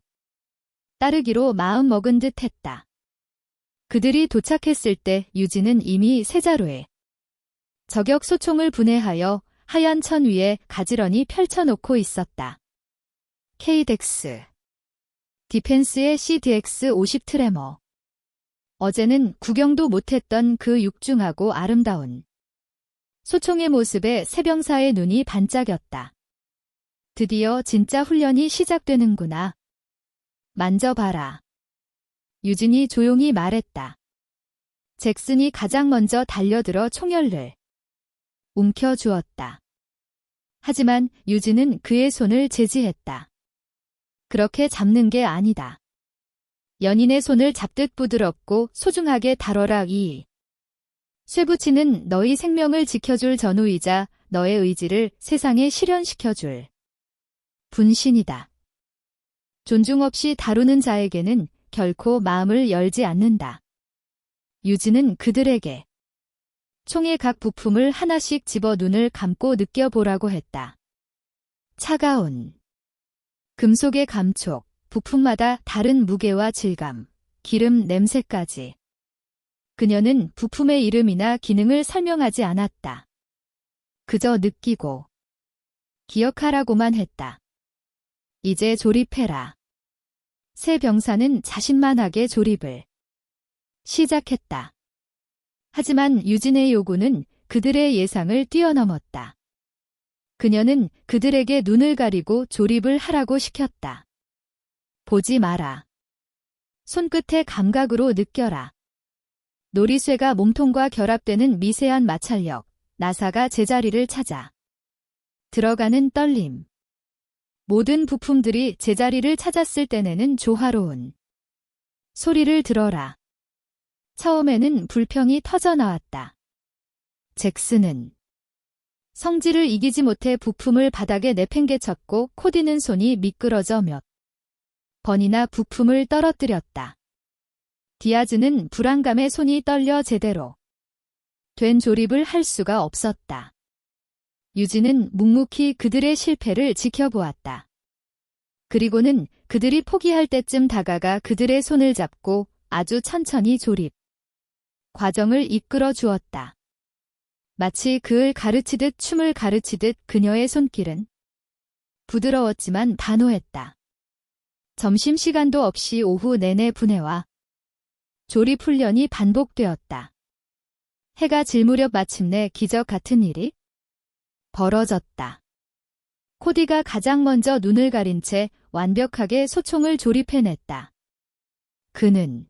따르기로 마음먹은 듯 했다. 그들이 도착했을 때 유진은 이미 세자루에 저격 소총을 분해하여 하얀 천 위에 가지런히 펼쳐놓고 있었다. KDX 디펜스의 CDX-50 트레머. 어제는 구경도 못했던 그 육중하고 아름다운 소총의 모습에 새병사의 눈이 반짝였다. 드디어 진짜 훈련이 시작되는구나. 만져봐라. 유진이 조용히 말했다. 잭슨이 가장 먼저 달려들어 총열을 움켜주었다. 하지만 유진은 그의 손을 제지했다. 그렇게 잡는 게 아니다. 연인의 손을 잡듯 부드럽고 소중하게 다뤄라. 이 쇠붙이는 너희 생명을 지켜줄 전우이자 너의 의지를 세상에 실현시켜줄 분신이다. 존중 없이 다루는 자에게는 결코 마음을 열지 않는다. 유진은 그들에게 총의 각 부품을 하나씩 집어 눈을 감고 느껴보라고 했다. 차가운 금속의 감촉, 부품마다 다른 무게와 질감, 기름 냄새까지. 그녀는 부품의 이름이나 기능을 설명하지 않았다. 그저 느끼고 기억하라고만 했다. 이제 조립해라. 새 병사는 자신만하게 조립을 시작했다. 하지만 유진의 요구는 그들의 예상을 뛰어넘었다. 그녀는 그들에게 눈을 가리고 조립을 하라고 시켰다. 보지 마라. 손끝의 감각으로 느껴라. 놀이쇠가 몸통과 결합되는 미세한 마찰력, 나사가 제자리를 찾아 들어가는 떨림. 모든 부품들이 제자리를 찾았을 때 내는 조화로운 소리를 들어라. 처음에는 불평이 터져나왔다. 잭슨은 성질을 이기지 못해 부품을 바닥에 내팽개쳤고 코디는 손이 미끄러져 몇 번이나 부품을 떨어뜨렸다. 디아즈는 불안감에 손이 떨려 제대로 된 조립을 할 수가 없었다. 유진은 묵묵히 그들의 실패를 지켜보았다. 그리고는 그들이 포기할 때쯤 다가가 그들의 손을 잡고 아주 천천히 조립 과정을 이끌어 주었다. 마치 그을 가르치듯 춤을 가르치듯 그녀의 손길은 부드러웠지만 단호했다. 점심시간도 없이 오후 내내 분해와 조립 훈련이 반복되었다. 해가 질 무렵 마침내 기적 같은 일이 벌어졌다. 코디가 가장 먼저 눈을 가린 채 완벽하게 소총을 조립해냈다. 그는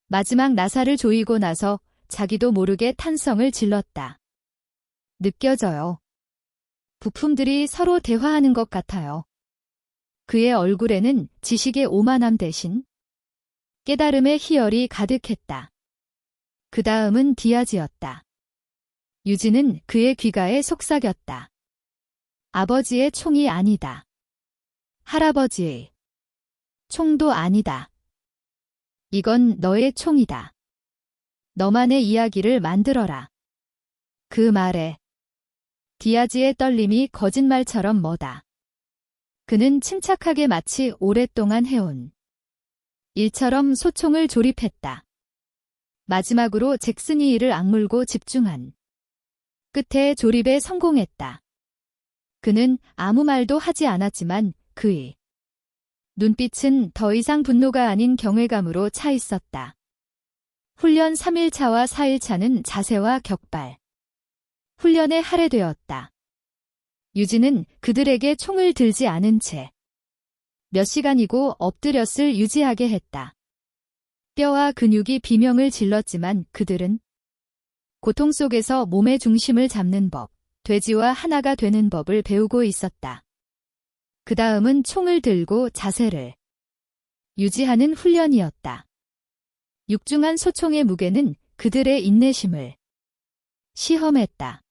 마지막 나사를 조이고 나서 자기도 모르게 탄성을 질렀다. 느껴져요. 부품들이 서로 대화하는 것 같아요. 그의 얼굴에는 지식의 오만함 대신 깨달음의 희열이 가득했다. 그 다음은 디아즈였다. 유진은 그의 귓가에 속삭였다. 아버지의 총이 아니다. 할아버지의 총도 아니다. 이건 너의 총이다. 너만의 이야기를 만들어라. 그 말에 디아즈의 떨림이 거짓말처럼 멎다. 그는 침착하게 마치 오랫동안 해온 일처럼 소총을 조립했다. 마지막으로 잭슨이 이를 악물고 집중한 끝에 조립에 성공했다. 그는 아무 말도 하지 않았지만 그의 눈빛은 더 이상 분노가 아닌 경외감으로 차 있었다. 훈련 3일차와 4일차는 자세와 격발 훈련에 할애되었다. 유진은 그들에게 총을 들지 않은 채 몇 시간이고 엎드렸을 유지하게 했다. 뼈와 근육이 비명을 질렀지만 그들은 고통 속에서 몸의 중심을 잡는 법, 돼지와 하나가 되는 법을 배우고 있었다. 그 다음은 총을 들고 자세를 유지하는 훈련이었다. 육중한 소총의 무게는 그들의 인내심을 시험했다.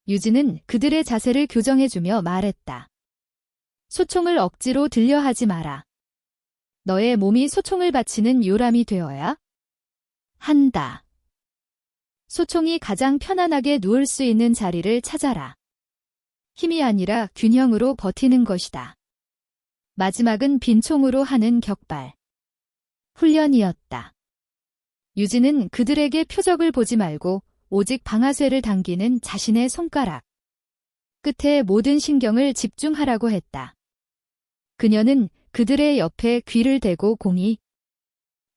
유진은 그들의 자세를 교정해주며 말했다. 소총을 억지로 들려 하지 마라. 너의 몸이 소총을 받치는 요람이 되어야 한다. 소총이 가장 편안하게 누울 수 있는 자리를 찾아라. 힘이 아니라 균형으로 버티는 것이다. 마지막은 빈총으로 하는 격발 훈련이었다. 유진은 그들에게 표적을 보지 말고 오직 방아쇠를 당기는 자신의 손가락 끝에 모든 신경을 집중하라고 했다. 그녀는 그들의 옆에 귀를 대고 공이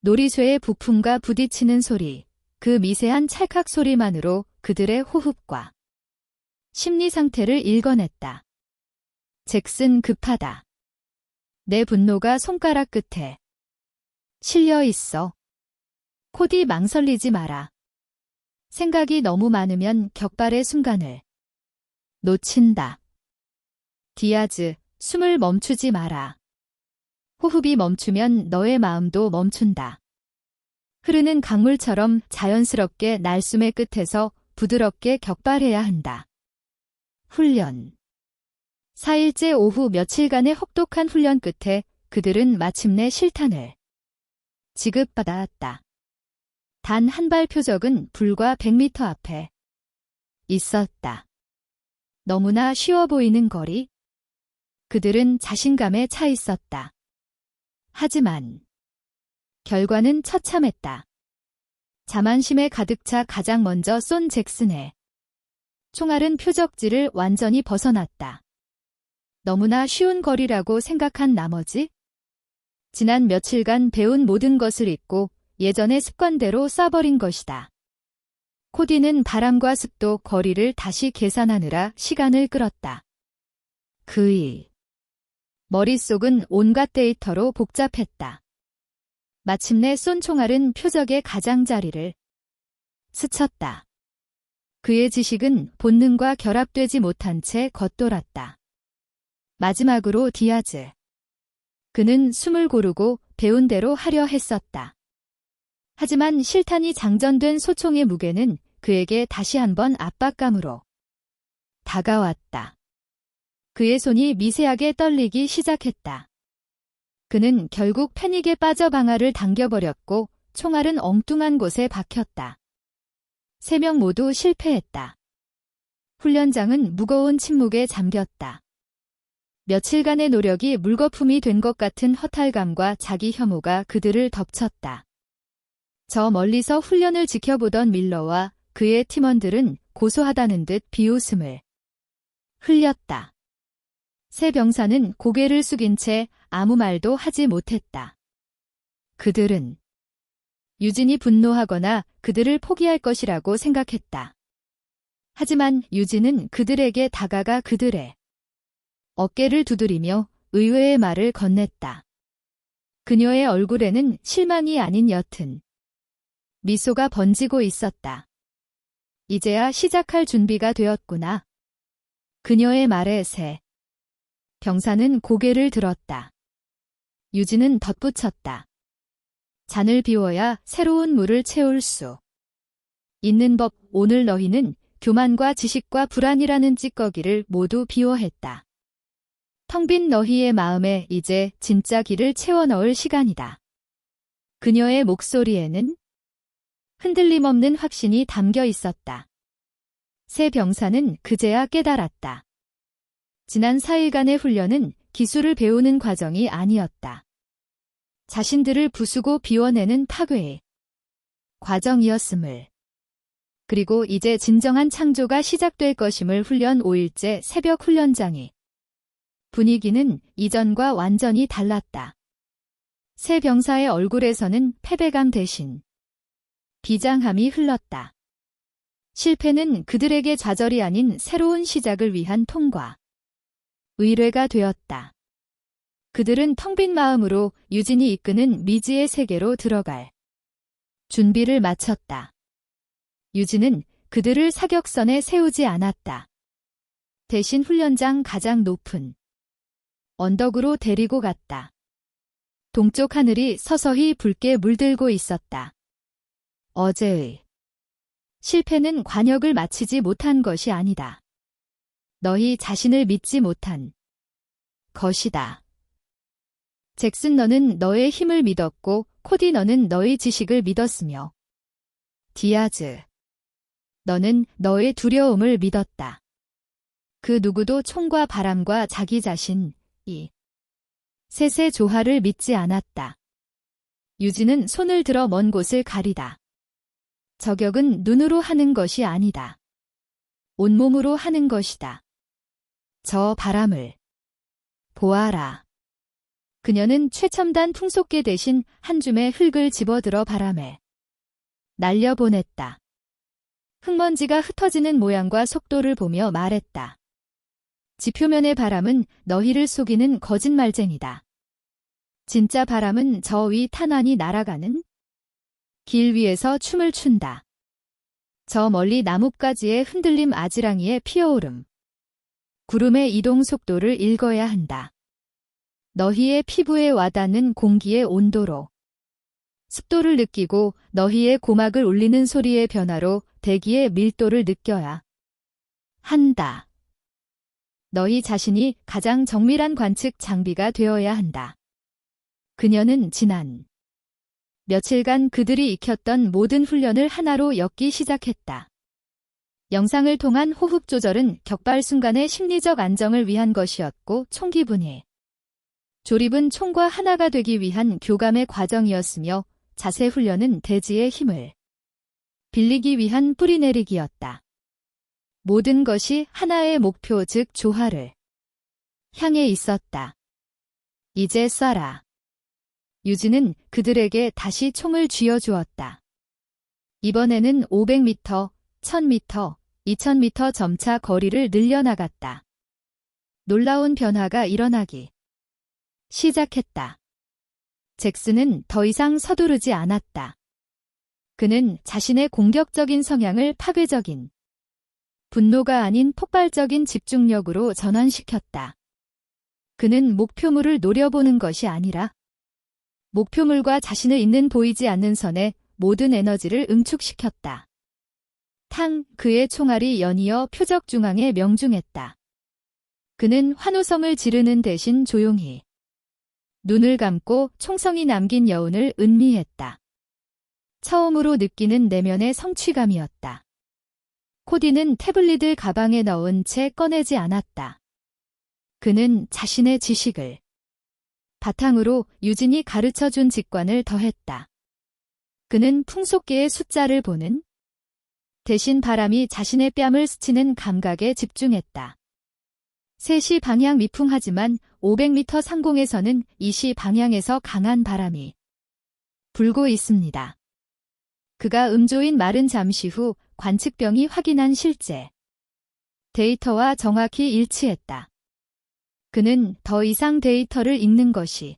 놀이쇠의 부품과 부딪히는 소리, 그 미세한 찰칵 소리만으로 그들의 호흡과 심리 상태를 읽어냈다. 잭슨 급하다. 내 분노가 손가락 끝에 실려 있어. 코디 망설이지 마라. 생각이 너무 많으면 격발의 순간을 놓친다. 디아즈, 숨을 멈추지 마라. 호흡이 멈추면 너의 마음도 멈춘다. 흐르는 강물처럼 자연스럽게 날숨의 끝에서 부드럽게 격발해야 한다. 훈련 4일째 오후 며칠간의 혹독한 훈련 끝에 그들은 마침내 실탄을 지급받았다. 단 한 발 표적은 불과 100m 앞에 있었다. 너무나 쉬워 보이는 거리. 그들은 자신감에 차 있었다. 하지만 결과는 처참했다. 자만심에 가득 차 가장 먼저 쏜 잭슨의 총알은 표적지를 완전히 벗어났다. 너무나 쉬운 거리라고 생각한 나머지 지난 며칠간 배운 모든 것을 잊고 예전의 습관대로 쏴버린 것이다. 코디는 바람과 습도, 거리를 다시 계산하느라 시간을 끌었다. 그의 머릿속은 온갖 데이터로 복잡했다. 마침내 쏜 총알은 표적의 가장자리를 스쳤다. 그의 지식은 본능과 결합되지 못한 채 겉돌았다. 마지막으로 디아즈. 그는 숨을 고르고 배운 대로 하려 했었다. 하지만 실탄이 장전된 소총의 무게는 그에게 다시 한번 압박감으로 다가왔다. 그의 손이 미세하게 떨리기 시작했다. 그는 결국 패닉에 빠져 방아를 당겨버렸고 총알은 엉뚱한 곳에 박혔다. 3명 모두 실패했다. 훈련장은 무거운 침묵에 잠겼다. 며칠간의 노력이 물거품이 된 것 같은 허탈감과 자기 혐오가 그들을 덮쳤다. 저 멀리서 훈련을 지켜보던 밀러와 그의 팀원들은 고소하다는 듯 비웃음을 흘렸다. 세 병사는 고개를 숙인 채 아무 말도 하지 못했다. 그들은 유진이 분노하거나 그들을 포기할 것이라고 생각했다. 하지만 유진은 그들에게 다가가 그들의 어깨를 두드리며 의외의 말을 건넸다. 그녀의 얼굴에는 실망이 아닌 옅은 미소가 번지고 있었다. 이제야 시작할 준비가 되었구나. 그녀의 말에 새 병사는 고개를 들었다. 유진은 덧붙였다. 잔을 비워야 새로운 물을 채울 수 있는 법. 오늘 너희는 교만과 지식과 불안이라는 찌꺼기를 모두 비워했다. 텅 빈 너희의 마음에 이제 진짜 길을 채워 넣을 시간이다. 그녀의 목소리에는 흔들림 없는 확신이 담겨 있었다. 세 병사는 그제야 깨달았다. 지난 4일간의 훈련은 기술을 배우는 과정이 아니었다. 자신들을 부수고 비워내는 파괴의 과정이었음을. 그리고 이제 진정한 창조가 시작될 것임을. 훈련 5일째 새벽 훈련장의 분위기는 이전과 완전히 달랐다. 세 병사의 얼굴에서는 패배감 대신 비장함이 흘렀다. 실패는 그들에게 좌절이 아닌 새로운 시작을 위한 통과, 의뢰가 되었다. 그들은 텅 빈 마음으로 유진이 이끄는 미지의 세계로 들어갈 준비를 마쳤다. 유진은 그들을 사격선에 세우지 않았다. 대신 훈련장 가장 높은 언덕으로 데리고 갔다. 동쪽 하늘이 서서히 붉게 물들고 있었다. 어제의 실패는 관역을 마치지 못한 것이 아니다. 너희 자신을 믿지 못한 것이다. 잭슨, 너는 너의 힘을 믿었고 코디, 너는 너의 지식을 믿었으며 디아즈, 너는 너의 두려움을 믿었다. 그 누구도 총과 바람과 자기 자신, 이 셋의 조화를 믿지 않았다. 유진은 손을 들어 먼 곳을 가리다. 저격은 눈으로 하는 것이 아니다. 온몸으로 하는 것이다. 저 바람을 보아라. 그녀는 최첨단 풍속계 대신 한 줌의 흙을 집어들어 바람에 날려보냈다. 흙먼지가 흩어지는 모양과 속도를 보며 말했다. 지표면의 바람은 너희를 속이는 거짓말쟁이다. 진짜 바람은 저 위 탄환이 날아가는 길 위에서 춤을 춘다. 저 멀리 나뭇가지의 흔들림, 아지랑이의 피어오름. 구름의 이동 속도를 읽어야 한다. 너희의 피부에 와닿는 공기의 온도로, 습도를 느끼고 너희의 고막을 울리는 소리의 변화로 대기의 밀도를 느껴야 한다. 너희 자신이 가장 정밀한 관측 장비가 되어야 한다. 그녀는 지난 며칠간 그들이 익혔던 모든 훈련을 하나로 엮기 시작했다. 영상을 통한 호흡 조절은 격발 순간의 심리적 안정을 위한 것이었고, 총기 분해 조립은 총과 하나가 되기 위한 교감의 과정이었으며, 자세 훈련은 대지의 힘을 빌리기 위한 뿌리내리기였다. 모든 것이 하나의 목표, 즉 조화를 향해 있었다. 이제 쏴라. 유진은 그들에게 다시 총을 쥐어주었다. 이번에는 500m, 1000m, 2000m 점차 거리를 늘려나갔다. 놀라운 변화가 일어나기 시작했다. 잭슨은 더 이상 서두르지 않았다. 그는 자신의 공격적인 성향을 파괴적인 분노가 아닌 폭발적인 집중력으로 전환시켰다. 그는 목표물을 노려보는 것이 아니라 목표물과 자신을 잇는 보이지 않는 선에 모든 에너지를 응축시켰다. 탕, 그의 총알이 연이어 표적 중앙에 명중했다. 그는 환호성을 지르는 대신 조용히 눈을 감고 총성이 남긴 여운을 음미했다. 처음으로 느끼는 내면의 성취감이었다. 코디는 태블릿을 가방에 넣은 채 꺼내지 않았다. 그는 자신의 지식을 바탕으로 유진이 가르쳐준 직관을 더했다. 그는 풍속계의 숫자를 보는 대신 바람이 자신의 뺨을 스치는 감각에 집중했다. 3시 방향 미풍하지만 500m 상공에서는 2시 방향에서 강한 바람이 불고 있습니다. 그가 음조인 말은 잠시 후 관측병이 확인한 실제 데이터와 정확히 일치했다. 그는 더 이상 데이터를 읽는 것이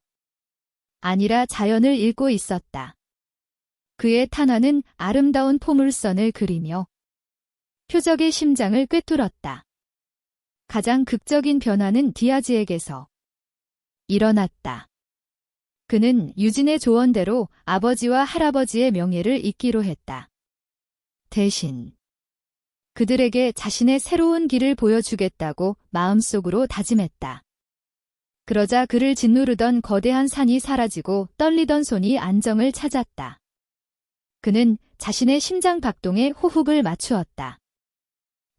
아니라 자연을 읽고 있었다. 그의 탄환은 아름다운 포물선을 그리며 표적의 심장을 꿰뚫었다. 가장 극적인 변화는 디아즈에게서 일어났다. 그는 유진의 조언대로 아버지와 할아버지의 명예를 잇기로 했다. 대신 그들에게 자신의 새로운 길을 보여주겠다고 마음속으로 다짐했다. 그러자 그를 짓누르던 거대한 산이 사라지고 떨리던 손이 안정을 찾았다. 그는 자신의 심장 박동에 호흡을 맞추었다.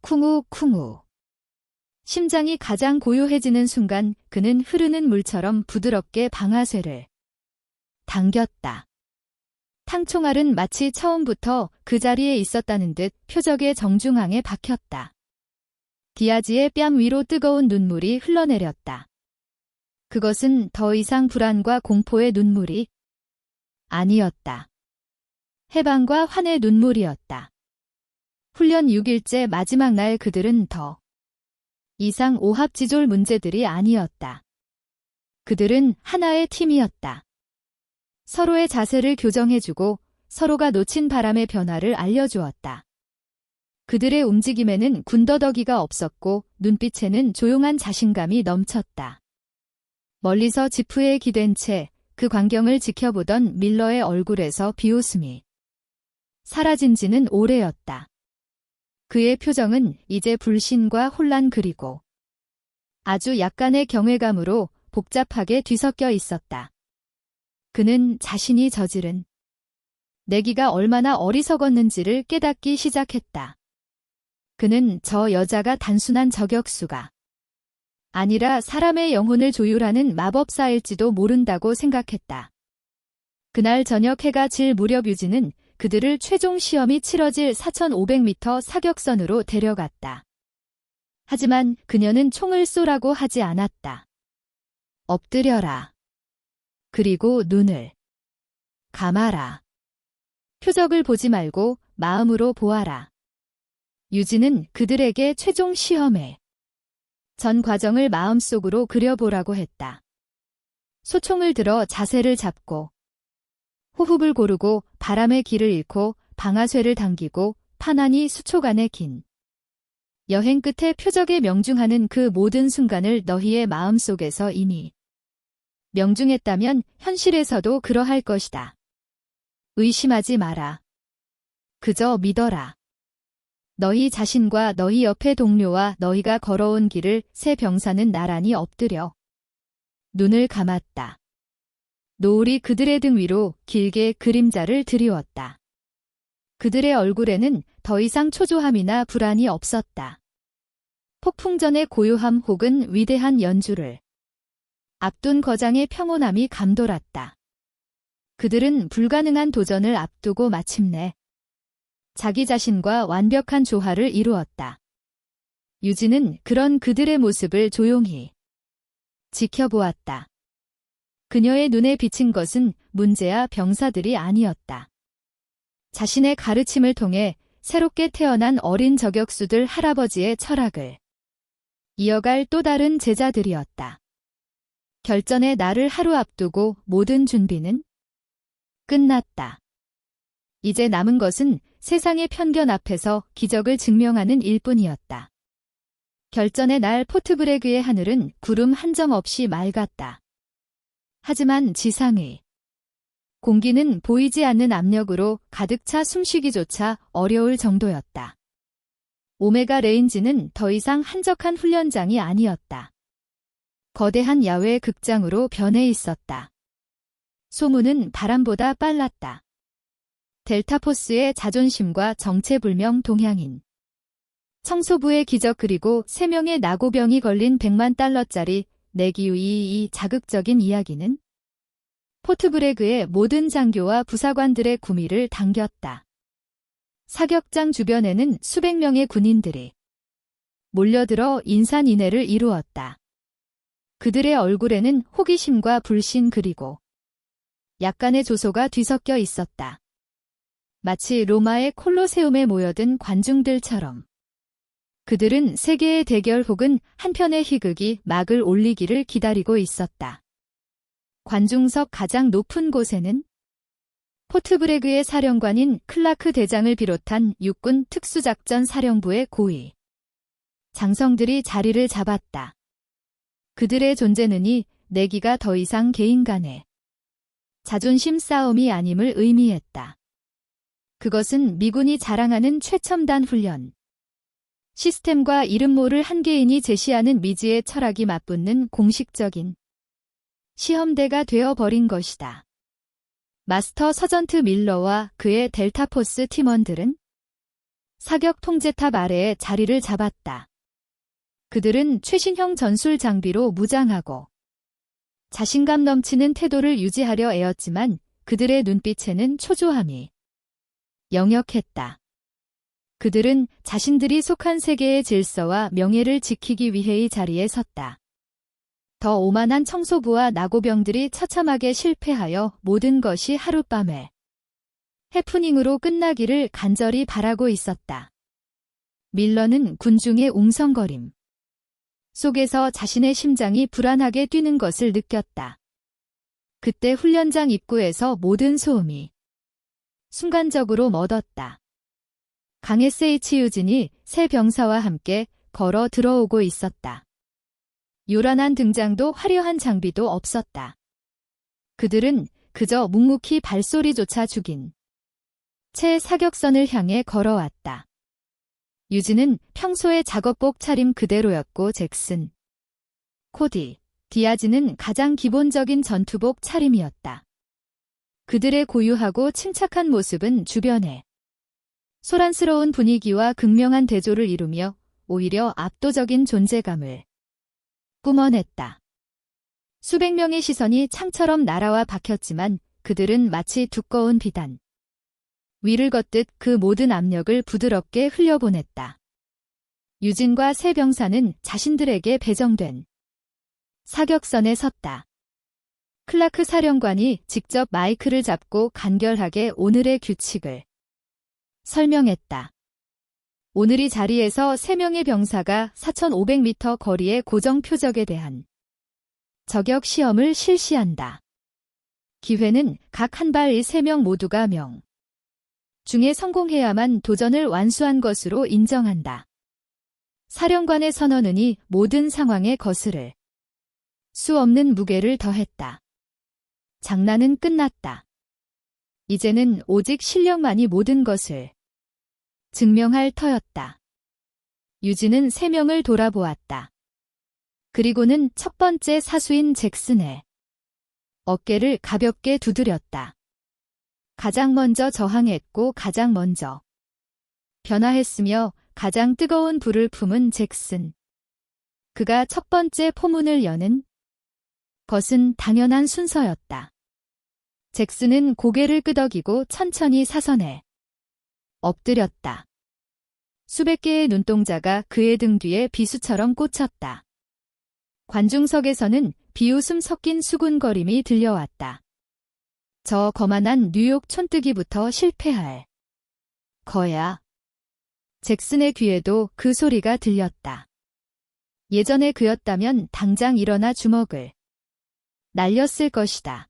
쿵우. 심장이 가장 고요해지는 순간 그는 흐르는 물처럼 부드럽게 방아쇠를 당겼다. 탕총알은 마치 처음부터 그 자리에 있었다는 듯 표적의 정중앙에 박혔다. 디아즈의 뺨 위로 뜨거운 눈물이 흘러내렸다. 그것은 더 이상 불안과 공포의 눈물이 아니었다. 해방과 환의 눈물이었다. 훈련 6일째 마지막 날 그들은 더 이상 오합지졸 문제들이 아니었다. 그들은 하나의 팀이었다. 서로의 자세를 교정해주고 서로가 놓친 바람의 변화를 알려주었다. 그들의 움직임에는 군더더기가 없었고 눈빛에는 조용한 자신감이 넘쳤다. 멀리서 지프에 기댄 채 그 광경을 지켜보던 밀러의 얼굴에서 비웃음이 사라진 지는 오래였다. 그의 표정은 이제 불신과 혼란 그리고 아주 약간의 경외감으로 복잡하게 뒤섞여 있었다. 그는 자신이 저지른 내기가 얼마나 어리석었는지를 깨닫기 시작했다. 그는 저 여자가 단순한 저격수가 아니라 사람의 영혼을 조율하는 마법사일지도 모른다고 생각했다. 그날 저녁 해가 질 무렵 유진은 그들을 최종 시험이 치러질 4,500m 사격선으로 데려갔다. 하지만 그녀는 총을 쏘라고 하지 않았다. 엎드려라. 그리고 눈을 감아라. 표적을 보지 말고 마음으로 보아라. 유진은 그들에게 최종 시험의 전 과정을 마음속으로 그려보라고 했다. 소총을 들어 자세를 잡고 호흡을 고르고 바람의 길을 잃고 방아쇠를 당기고 파나니 수초간의 긴 여행 끝에 표적에 명중하는 그 모든 순간을 너희의 마음속에서 이미 명중했다면 현실에서도 그러할 것이다. 의심하지 마라. 그저 믿어라. 너희 자신과 너희 옆의 동료와 너희가 걸어온 길을 새 병사는 나란히 엎드려 눈을 감았다. 노을이 그들의 등 위로 길게 그림자를 드리웠다. 그들의 얼굴에는 더 이상 초조함이나 불안이 없었다. 폭풍전의 고요함 혹은 위대한 연주를 앞둔 거장의 평온함이 감돌았다. 그들은 불가능한 도전을 앞두고 마침내 자기 자신과 완벽한 조화를 이루었다. 유진은 그런 그들의 모습을 조용히 지켜보았다. 그녀의 눈에 비친 것은 문제야 병사들이 아니었다. 자신의 가르침을 통해 새롭게 태어난 어린 저격수들 할아버지의 철학을 이어갈 또 다른 제자들이었다. 결전의 날을 하루 앞두고 모든 준비는 끝났다. 이제 남은 것은 세상의 편견 앞에서 기적을 증명하는 일뿐이었다. 결전의 날 포트브레그의 하늘은 구름 한 점 없이 맑았다. 하지만 지상의 공기는 보이지 않는 압력으로 가득 차 숨쉬기조차 어려울 정도였다. 오메가 레인지는 더 이상 한적한 훈련장이 아니었다. 거대한 야외 극장으로 변해 있었다. 소문은 바람보다 빨랐다. 델타포스의 자존심과 정체불명 동향인. 청소부의 기적 그리고 3명의 나고병이 걸린 100만 달러짜리 내기의 이 자극적인 이야기는 포트브레그의 모든 장교와 부사관들의 구미를 당겼다. 사격장 주변에는 수백 명의 군인들이 몰려들어 인산인해를 이루었다. 그들의 얼굴에는 호기심과 불신 그리고 약간의 조소가 뒤섞여 있었다. 마치 로마의 콜로세움에 모여든 관중들처럼. 그들은 세계의 대결 혹은 한편의 희극이 막을 올리기를 기다리고 있었다. 관중석 가장 높은 곳에는 포트브레그의 사령관인 클라크 대장을 비롯한 육군 특수작전 사령부의 고위 장성들이 자리를 잡았다. 그들의 존재는 이 내기가 더 이상 개인 간의 자존심 싸움이 아님을 의미했다. 그것은 미군이 자랑하는 최첨단 훈련. 시스템과 이름 모를 한 개인이 제시하는 미지의 철학이 맞붙는 공식적인 시험대가 되어버린 것이다. 마스터 서전트 밀러와 그의 델타포스 팀원들은 사격 통제탑 아래에 자리를 잡았다. 그들은 최신형 전술 장비로 무장하고 자신감 넘치는 태도를 유지하려 애였지만 그들의 눈빛에는 초조함이 역력했다. 그들은 자신들이 속한 세계의 질서와 명예를 지키기 위해 이 자리에 섰다. 더 오만한 청소부와 나고병들이 처참하게 실패하여 모든 것이 하룻밤에 해프닝으로 끝나기를 간절히 바라고 있었다. 밀러는 군중의 웅성거림 속에서 자신의 심장이 불안하게 뛰는 것을 느꼈다. 그때 훈련장 입구에서 모든 소음이 순간적으로 멎었다. 강 S.H. 유진이 새 병사와 함께 걸어 들어오고 있었다. 요란한 등장도 화려한 장비도 없었다. 그들은 그저 묵묵히 발소리조차 죽인 채 사격선을 향해 걸어왔다. 유진은 평소의 작업복 차림 그대로였고 잭슨, 코디, 디아즈는 가장 기본적인 전투복 차림이었다. 그들의 고유하고 침착한 모습은 주변에 소란스러운 분위기와 극명한 대조를 이루며 오히려 압도적인 존재감을 뿜어냈다. 수백 명의 시선이 창처럼 날아와 박혔지만 그들은 마치 두꺼운 비단 위를 걷듯 그 모든 압력을 부드럽게 흘려보냈다. 유진과 새 병사는 자신들에게 배정된 사격선에 섰다. 클라크 사령관이 직접 마이크를 잡고 간결하게 오늘의 규칙을 설명했다. 오늘 이 자리에서 3명의 병사가 4,500m 거리의 고정 표적에 대한 저격 시험을 실시한다. 기회는 각 한 발 이 3명 모두가 명 중에 성공해야만 도전을 완수한 것으로 인정한다. 사령관의 선언은 이 모든 상황에 거스를 수 없는 무게를 더했다. 장난은 끝났다. 이제는 오직 실력만이 모든 것을 증명할 터였다. 유진은 3명을 돌아보았다. 그리고는 첫 번째 사수인 잭슨의 어깨를 가볍게 두드렸다. 가장 먼저 저항했고 가장 먼저 변화했으며 가장 뜨거운 불을 품은 잭슨. 그가 첫 번째 포문을 여는 것은 당연한 순서였다. 잭슨은 고개를 끄덕이고 천천히 사선에 엎드렸다. 수백 개의 눈동자가 그의 등 뒤에 비수처럼 꽂혔다. 관중석에서는 비웃음 섞인 수군거림이 들려왔다. 저 거만한 뉴욕 촌뜨기부터 실패할 거야. 잭슨의 귀에도 그 소리가 들렸다. 예전에 그였다면 당장 일어나 주먹을 날렸을 것이다.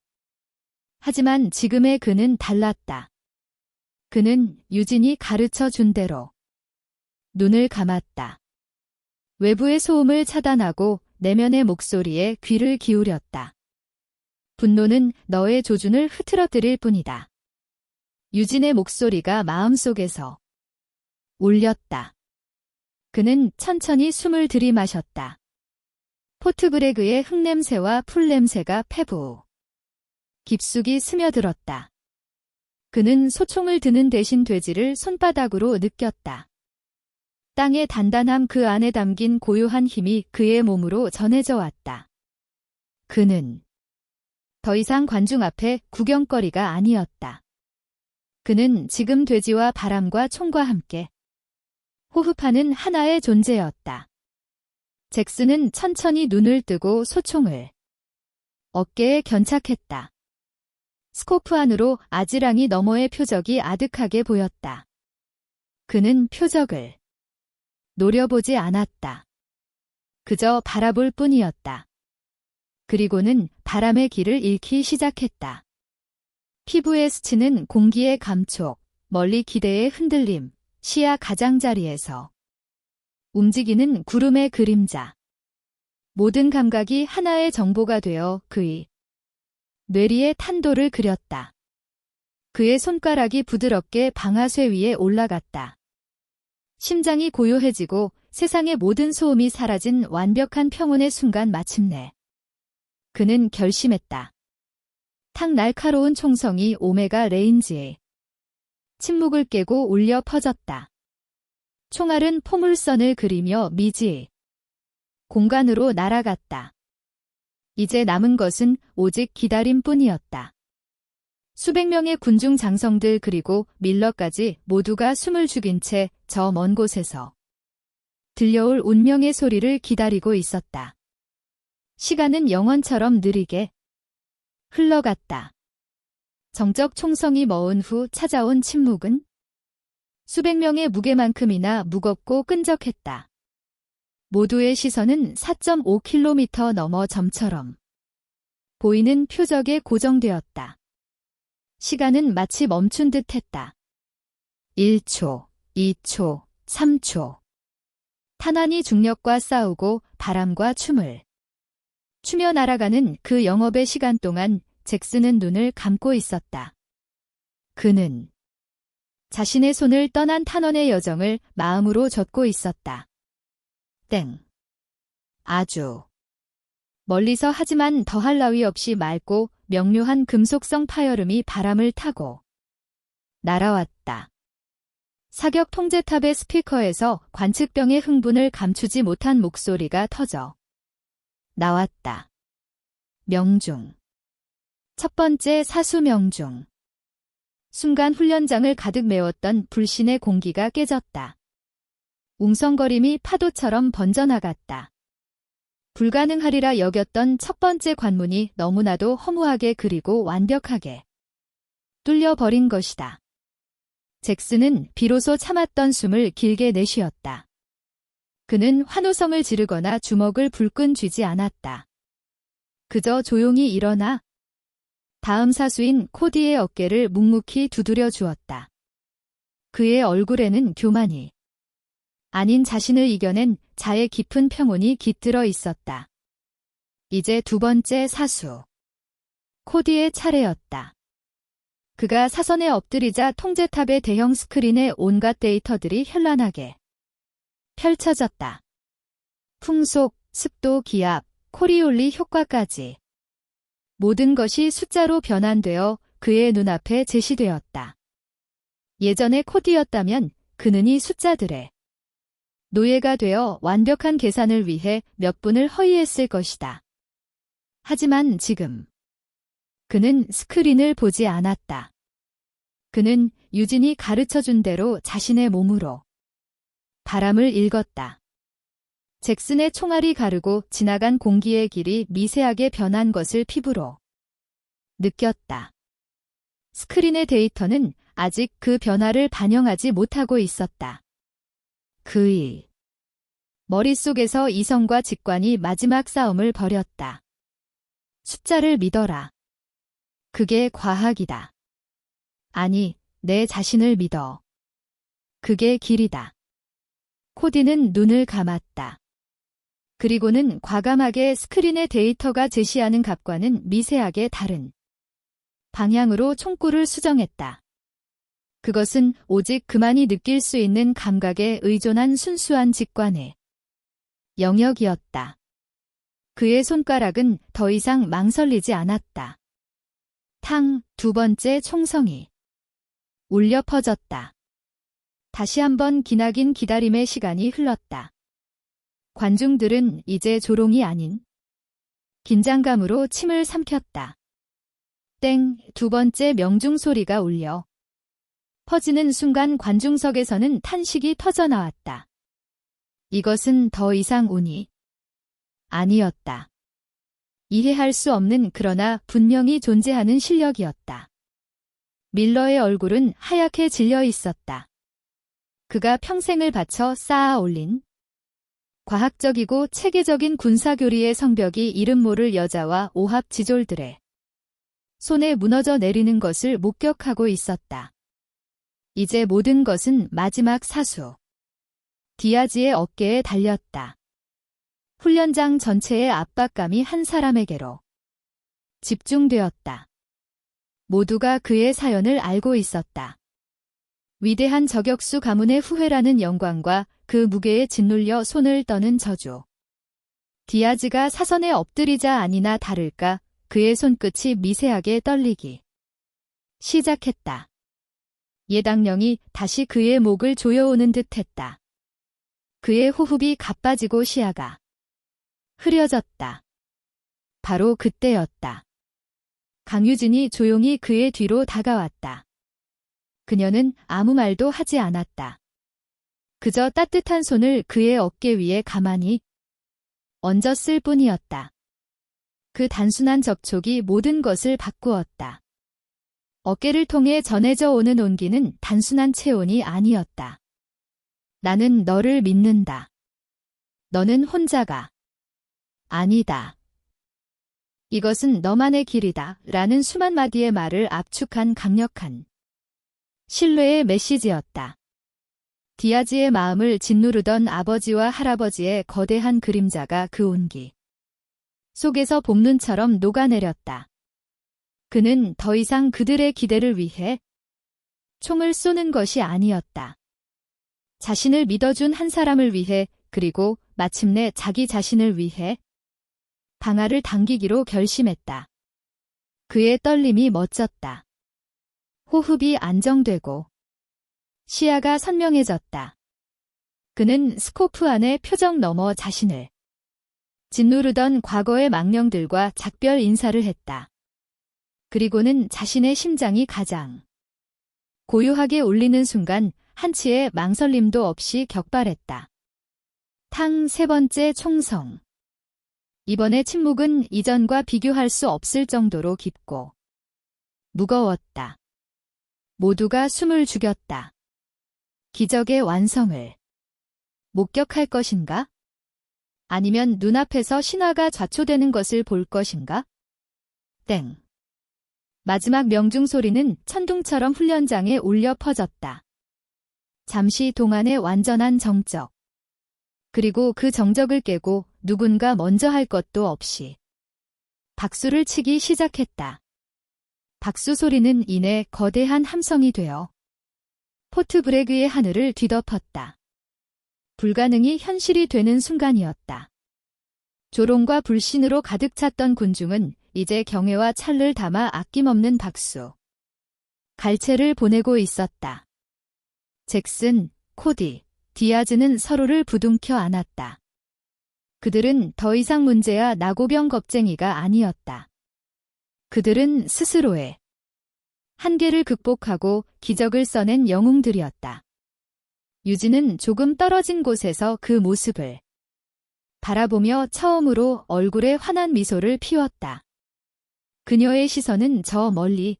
하지만 지금의 그는 달랐다. 그는 유진이 가르쳐 준 대로 눈을 감았다. 외부의 소음을 차단하고 내면의 목소리에 귀를 기울였다. 분노는 너의 조준을 흐트러뜨릴 뿐이다. 유진의 목소리가 마음속에서 울렸다. 그는 천천히 숨을 들이마셨다. 포트브레그의 흙냄새와 풀냄새가 폐부 깊숙이 스며들었다. 그는 소총을 드는 대신 돼지를 손바닥으로 느꼈다. 땅의 단단함 그 안에 담긴 고요한 힘이 그의 몸으로 전해져 왔다. 그는 더 이상 관중 앞에 구경거리가 아니었다. 그는 지금 돼지와 바람과 총과 함께 호흡하는 하나의 존재였다. 잭슨은 천천히 눈을 뜨고 소총을 어깨에 견착했다. 스코프 안으로 아지랑이 너머의 표적이 아득하게 보였다. 그는 표적을 노려보지 않았다. 그저 바라볼 뿐이었다. 그리고는 바람의 길을 잃기 시작했다. 피부에 스치는 공기의 감촉, 멀리 기대의 흔들림, 시야 가장자리에서 움직이는 구름의 그림자. 모든 감각이 하나의 정보가 되어 그의 뇌리에 탄도를 그렸다. 그의 손가락이 부드럽게 방아쇠 위에 올라갔다. 심장이 고요해지고 세상의 모든 소음이 사라진 완벽한 평온의 순간 마침내. 그는 결심했다. 탁 날카로운 총성이 오메가 레인지에 침묵을 깨고 울려 퍼졌다. 총알은 포물선을 그리며 미지 공간으로 날아갔다. 이제 남은 것은 오직 기다림뿐이었다. 수백 명의 군중 장성들 그리고 밀러까지 모두가 숨을 죽인 채 저 먼 곳에서 들려올 운명의 소리를 기다리고 있었다. 시간은 영원처럼 느리게 흘러갔다. 정적 총성이 머은 후 찾아온 침묵은 수백 명의 무게만큼이나 무겁고 끈적했다. 모두의 시선은 4.5km 넘어 점처럼 보이는 표적에 고정되었다. 시간은 마치 멈춘 듯 했다. 1초, 2초, 3초. 탄환이 중력과 싸우고 바람과 춤을 추며 날아가는 그 영업의 시간 동안 잭슨은 눈을 감고 있었다. 그는 자신의 손을 떠난 탄원의 여정을 마음으로 젓고 있었다. 땡. 아주 멀리서 하지만 더할 나위 없이 맑고 명료한 금속성 파열음이 바람을 타고 날아왔다. 사격 통제탑의 스피커에서 관측병의 흥분을 감추지 못한 목소리가 터져 나왔다. 명중. 첫 번째 사수 명중. 순간 훈련장을 가득 메웠던 불신의 공기가 깨졌다. 웅성거림이 파도처럼 번져나갔다. 불가능하리라 여겼던 첫 번째 관문이 너무나도 허무하게 그리고 완벽하게 뚫려버린 것이다. 잭슨은 비로소 참았던 숨을 길게 내쉬었다. 그는 환호성을 지르거나 주먹을 불끈 쥐지 않았다. 그저 조용히 일어나 다음 사수인 코디의 어깨를 묵묵히 두드려 주었다. 그의 얼굴에는 교만이 아닌 자신을 이겨낸 자의 깊은 평온이 깃들어 있었다. 이제 두 번째 사수. 코디의 차례였다. 그가 사선에 엎드리자 통제탑의 대형 스크린에 온갖 데이터들이 현란하게 펼쳐졌다. 풍속, 습도, 기압, 코리올리 효과까지. 모든 것이 숫자로 변환되어 그의 눈앞에 제시되었다. 예전의 코디였다면 그는 이 숫자들의 노예가 되어 완벽한 계산을 위해 몇 분을 허위했을 것이다. 하지만 지금 그는 스크린을 보지 않았다. 그는 유진이 가르쳐준 대로 자신의 몸으로 바람을 읽었다. 잭슨의 총알이 가르고 지나간 공기의 길이 미세하게 변한 것을 피부로 느꼈다. 스크린의 데이터는 아직 그 변화를 반영하지 못하고 있었다. 그의 머릿속에서 이성과 직관이 마지막 싸움을 벌였다. 숫자를 믿어라. 그게 과학이다. 아니, 내 자신을 믿어. 그게 길이다. 코디는 눈을 감았다. 그리고는 과감하게 스크린의 데이터가 제시하는 값과는 미세하게 다른 방향으로 총구를 수정했다. 그것은 오직 그만이 느낄 수 있는 감각에 의존한 순수한 직관의 영역이었다. 그의 손가락은 더 이상 망설이지 않았다. 탕, 두 번째 총성이 울려 퍼졌다. 다시 한번 기나긴 기다림의 시간이 흘렀다. 관중들은 이제 조롱이 아닌 긴장감으로 침을 삼켰다. 땡, 두 번째 명중 소리가 울려 퍼지는 순간 관중석에서는 탄식이 터져나왔다. 이것은 더 이상 운이 아니었다. 이해할 수 없는 그러나 분명히 존재하는 실력이었다. 밀러의 얼굴은 하얗게 질려 있었다. 그가 평생을 바쳐 쌓아 올린 과학적이고 체계적인 군사교리의 성벽이 이름 모를 여자와 오합지졸들의 손에 무너져 내리는 것을 목격하고 있었다. 이제 모든 것은 마지막 사수 디아즈의 어깨에 달렸다. 훈련장 전체의 압박감이 한 사람에게로 집중되었다. 모두가 그의 사연을 알고 있었다. 위대한 저격수 가문의 후회라는 영광과 그 무게에 짓눌려 손을 떠는 저주. 디아즈가 사선에 엎드리자 아니나 다를까 그의 손끝이 미세하게 떨리기 시작했다. 예당령이 다시 그의 목을 조여오는 듯했다. 그의 호흡이 가빠지고 시야가 흐려졌다. 바로 그때였다. 강유진이 조용히 그의 뒤로 다가왔다. 그녀는 아무 말도 하지 않았다. 그저 따뜻한 손을 그의 어깨 위에 가만히 얹었을 뿐이었다. 그 단순한 접촉이 모든 것을 바꾸었다. 어깨를 통해 전해져 오는 온기는 단순한 체온이 아니었다. 나는 너를 믿는다. 너는 혼자가 아니다. 이것은 너만의 길이다. 라는 수만 마디의 말을 압축한 강력한 신뢰의 메시지였다. 디아즈의 마음을 짓누르던 아버지와 할아버지의 거대한 그림자가 그 온기 속에서 봄눈처럼 녹아내렸다. 그는 더 이상 그들의 기대를 위해 총을 쏘는 것이 아니었다. 자신을 믿어준 한 사람을 위해 그리고 마침내 자기 자신을 위해 방아를 당기기로 결심했다. 그의 떨림이 멎었다. 호흡이 안정되고 시야가 선명해졌다. 그는 스코프 안의 표정 너머 자신을 짓누르던 과거의 망령들과 작별 인사를 했다. 그리고는 자신의 심장이 가장 고요하게 울리는 순간 한치의 망설임도 없이 격발했다. 탕 세 번째 총성. 이번의 침묵은 이전과 비교할 수 없을 정도로 깊고 무거웠다. 모두가 숨을 죽였다. 기적의 완성을 목격할 것인가? 아니면 눈앞에서 신화가 좌초되는 것을 볼 것인가? 땡. 마지막 명중 소리는 천둥처럼 훈련장에 울려 퍼졌다. 잠시 동안의 완전한 정적. 그리고 그 정적을 깨고 누군가 먼저 할 것도 없이 박수를 치기 시작했다. 박수 소리는 이내 거대한 함성이 되어 포트 브레그의 하늘을 뒤덮었다. 불가능이 현실이 되는 순간이었다. 조롱과 불신으로 가득 찼던 군중은 이제 경애와 찰를 담아 아낌없는 박수, 갈채를 보내고 있었다. 잭슨, 코디, 디아즈는 서로를 부둥켜 안았다. 그들은 더 이상 문제야 나고병 겁쟁이가 아니었다. 그들은 스스로의 한계를 극복하고 기적을 써낸 영웅들이었다. 유진은 조금 떨어진 곳에서 그 모습을 바라보며 처음으로 얼굴에 환한 미소를 피웠다. 그녀의 시선은 저 멀리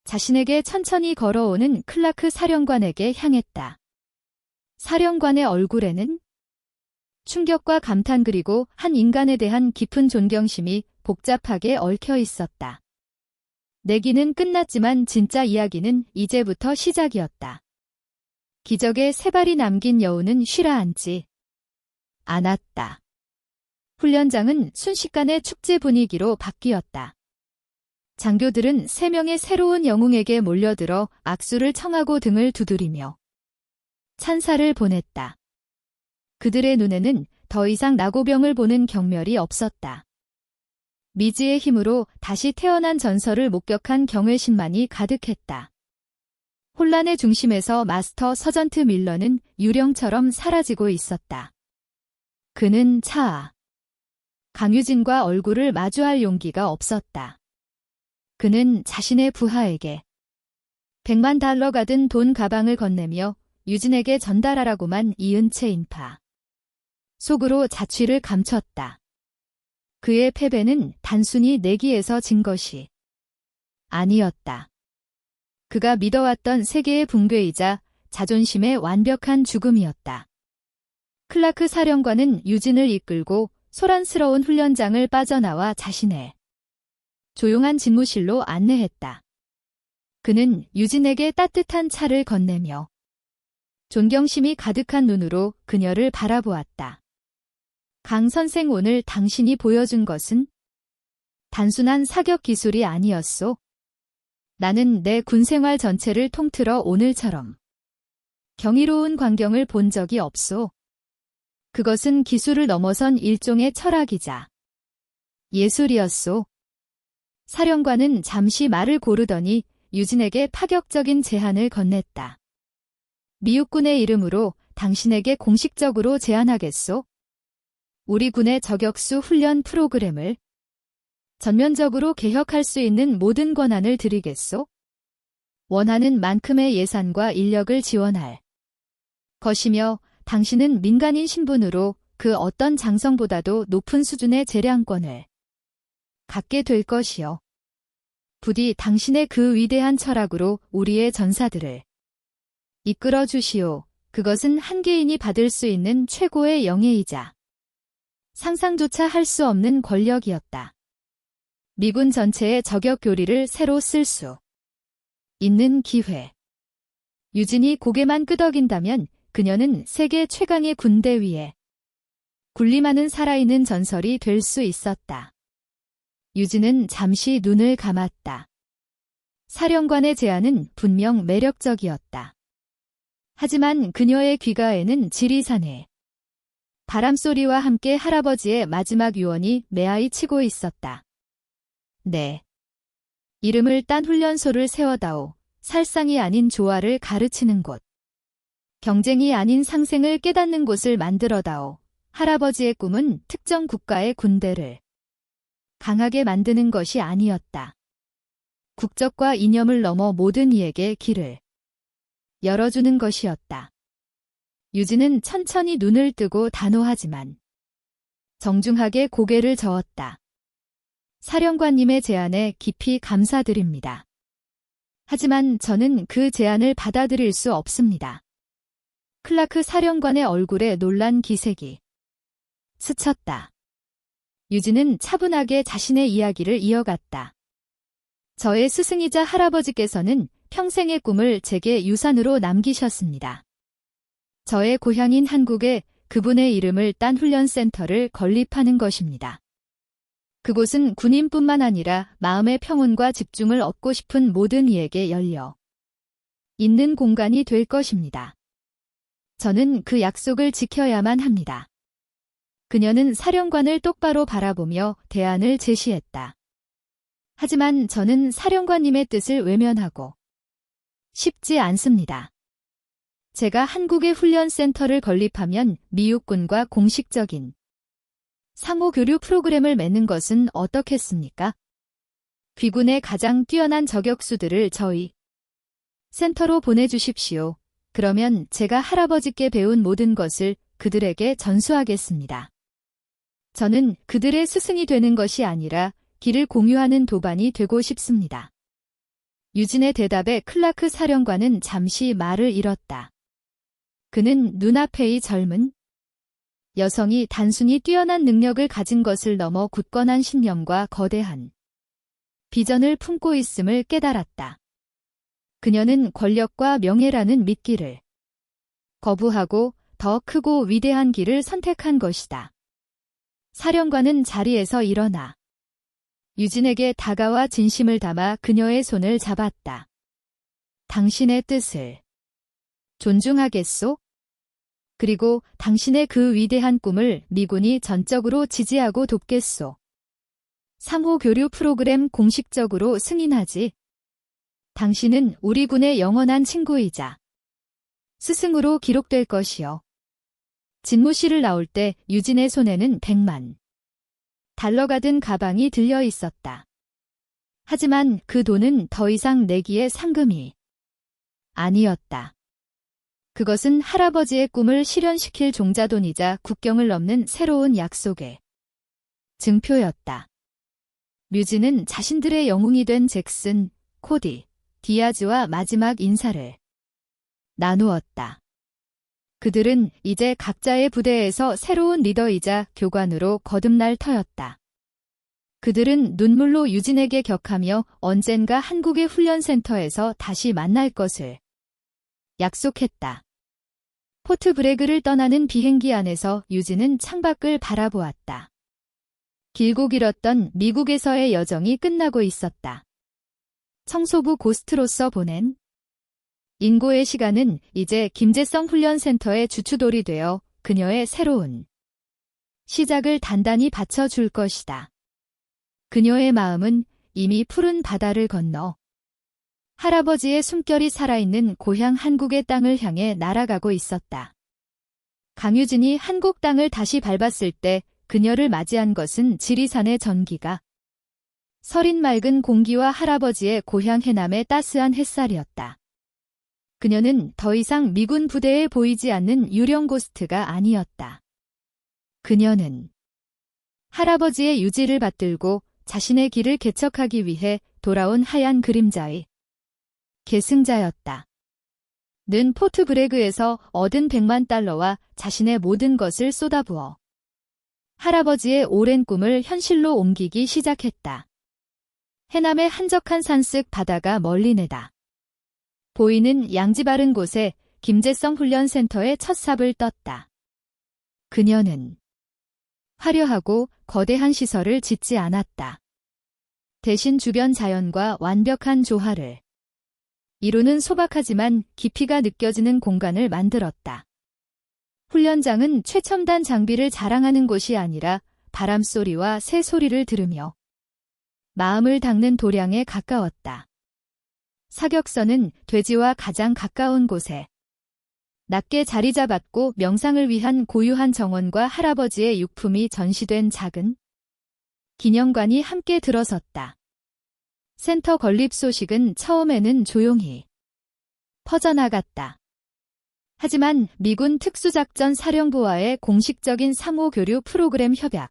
자신에게 천천히 걸어오는 클라크 사령관에게 향했다. 사령관의 얼굴에는 충격과 감탄 그리고 한 인간에 대한 깊은 존경심이 복잡하게 얽혀 있었다. 내기는 끝났지만 진짜 이야기는 이제부터 시작이었다. 기적의 세 발이 남긴 여우는 쉬라 앉지 않았다. 훈련장은 순식간에 축제 분위기로 바뀌었다. 장교들은 3명의 새로운 영웅에게 몰려들어 악수를 청하고 등을 두드리며 찬사를 보냈다. 그들의 눈에는 더 이상 나고병을 보는 경멸이 없었다. 미지의 힘으로 다시 태어난 전설을 목격한 경외심만이 가득했다. 혼란의 중심에서 마스터 서전트 밀러는 유령처럼 사라지고 있었다. 그는 차아. 강유진과 얼굴을 마주할 용기가 없었다. 그는 자신의 부하에게 $100만 든 돈 가방을 건네며 유진에게 전달하라고만 이은 채 인파. 속으로 자취를 감췄다. 그의 패배는 단순히 내기에서 진 것이 아니었다. 그가 믿어왔던 세계의 붕괴이자 자존심의 완벽한 죽음이었다. 클라크 사령관은 유진을 이끌고 소란스러운 훈련장을 빠져나와 자신의 조용한 집무실로 안내했다. 그는 유진에게 따뜻한 차를 건네며 존경심이 가득한 눈으로 그녀를 바라보았다. 강 선생, 오늘 당신이 보여준 것은 단순한 사격 기술이 아니었소. 나는 내 군생활 전체를 통틀어 오늘처럼 경이로운 광경을 본 적이 없소. 그것은 기술을 넘어선 일종의 철학이자 예술이었소. 사령관은 잠시 말을 고르더니 유진에게 파격적인 제안을 건넸다. 미육군의 이름으로 당신에게 공식적으로 제안하겠소. 우리 군의 저격수 훈련 프로그램을 전면적으로 개혁할 수 있는 모든 권한을 드리겠소. 원하는 만큼의 예산과 인력을 지원할 것이며 당신은 민간인 신분으로 그 어떤 장성보다도 높은 수준의 재량권을 갖게 될 것이요. 부디 당신의 그 위대한 철학으로 우리의 전사들을 이끌어 주시오. 그것은 한 개인이 받을 수 있는 최고의 영예이자 상상조차 할 수 없는 권력이었다. 미군 전체의 저격 교리를 새로 쓸 수 있는 기회. 유진이 고개만 끄덕인다면 그녀는 세계 최강의 군대 위에 군림하는 살아있는 전설이 될 수 있었다. 유진은 잠시 눈을 감았다. 사령관의 제안은 분명 매력적이었다. 하지만 그녀의 귓가에는 지리산의 바람소리와 함께 할아버지의 마지막 유언이 매아이 치고 있었다. 네. 이름을 딴 훈련소를 세워다오. 살상이 아닌 조화를 가르치는 곳. 경쟁이 아닌 상생을 깨닫는 곳을 만들어다오. 할아버지의 꿈은 특정 국가의 군대를 강하게 만드는 것이 아니었다. 국적과 이념을 넘어 모든 이에게 길을 열어주는 것이었다. 유진은 천천히 눈을 뜨고 단호하지만 정중하게 고개를 저었다. 사령관님의 제안에 깊이 감사드립니다. 하지만 저는 그 제안을 받아들일 수 없습니다. 클라크 사령관의 얼굴에 놀란 기색이 스쳤다. 유진은 차분하게 자신의 이야기를 이어갔다. 저의 스승이자 할아버지께서는 평생의 꿈을 제게 유산으로 남기셨습니다. 저의 고향인 한국에 그분의 이름을 딴 훈련센터를 건립하는 것입니다. 그곳은 군인뿐만 아니라 마음의 평온과 집중을 얻고 싶은 모든 이에게 열려 있는 공간이 될 것입니다. 저는 그 약속을 지켜야만 합니다. 그녀는 사령관을 똑바로 바라보며 대안을 제시했다. 하지만 저는 사령관님의 뜻을 외면하고 싶지 않습니다. 제가 한국의 훈련센터를 건립하면 미육군과 공식적인 상호교류 프로그램을 맺는 것은 어떻겠습니까? 귀군의 가장 뛰어난 저격수들을 저희 센터로 보내주십시오. 그러면 제가 할아버지께 배운 모든 것을 그들에게 전수하겠습니다. 저는 그들의 스승이 되는 것이 아니라 길을 공유하는 도반이 되고 싶습니다. 유진의 대답에 클라크 사령관은 잠시 말을 잃었다. 그는 눈앞의 이 젊은 여성이 단순히 뛰어난 능력을 가진 것을 넘어 굳건한 신념과 거대한 비전을 품고 있음을 깨달았다. 그녀는 권력과 명예라는 미끼를 거부하고 더 크고 위대한 길을 선택한 것이다. 사령관은 자리에서 일어나 유진에게 다가와 진심을 담아 그녀의 손을 잡았다. 당신의 뜻을 존중하겠소? 그리고 당신의 그 위대한 꿈을 미군이 전적으로 지지하고 돕겠소. 3호 교류 프로그램 공식적으로 승인하지. 당신은 우리 군의 영원한 친구이자 스승으로 기록될 것이요. 진무실을 나올 때 유진의 손에는 100만 달러가 든 가방이 들려 있었다. 하지만 그 돈은 더 이상 내기에 상금이 아니었다. 그것은 할아버지의 꿈을 실현시킬 종자돈이자 국경을 넘는 새로운 약속의 증표였다. 뮤즈는 자신들의 영웅이 된 잭슨, 코디, 디아즈와 마지막 인사를 나누었다. 그들은 이제 각자의 부대에서 새로운 리더이자 교관으로 거듭날 터였다. 그들은 눈물로 유진에게 격하며 언젠가 한국의 훈련센터에서 다시 만날 것을 약속했다. 포트 브레그를 떠나는 비행기 안에서 유진은 창밖을 바라보았다. 길고 길었던 미국에서의 여정이 끝나고 있었다. 청소부 고스트로서 보낸 인고의 시간은 이제 김재성 훈련센터의 주춧돌이 되어 그녀의 새로운 시작을 단단히 받쳐줄 것이다. 그녀의 마음은 이미 푸른 바다를 건너 할아버지의 숨결이 살아있는 고향 한국의 땅을 향해 날아가고 있었다. 강유진이 한국 땅을 다시 밟았을 때 그녀를 맞이한 것은 지리산의 전기가 서린 맑은 공기와 할아버지의 고향 해남의 따스한 햇살이었다. 그녀는 더 이상 미군 부대에 보이지 않는 유령 고스트가 아니었다. 그녀는 할아버지의 유지를 받들고 자신의 길을 개척하기 위해 돌아온 하얀 그림자의 계승자였다. 는 포트 브레그에서 얻은 100만 달러와 자신의 모든 것을 쏟아부어 할아버지의 오랜 꿈을 현실로 옮기기 시작했다. 해남의 한적한 산쓱 바다가 멀리 내다 보이는 양지 바른 곳에 김재성 훈련센터의 첫 삽을 떴다. 그녀는 화려하고 거대한 시설을 짓지 않았다. 대신 주변 자연과 완벽한 조화를 이루는 소박하지만 깊이가 느껴지는 공간을 만들었다. 훈련장은 최첨단 장비를 자랑하는 곳이 아니라 바람소리와 새소리를 들으며 마음을 닦는 도량에 가까웠다. 사격선은 돼지와 가장 가까운 곳에 낮게 자리 잡았고 명상을 위한 고유한 정원과 할아버지의 육품이 전시된 작은 기념관이 함께 들어섰다. 센터 건립 소식은 처음에는 조용히 퍼져나갔다. 하지만 미군 특수작전 사령부와의 공식적인 상호 교류 프로그램 협약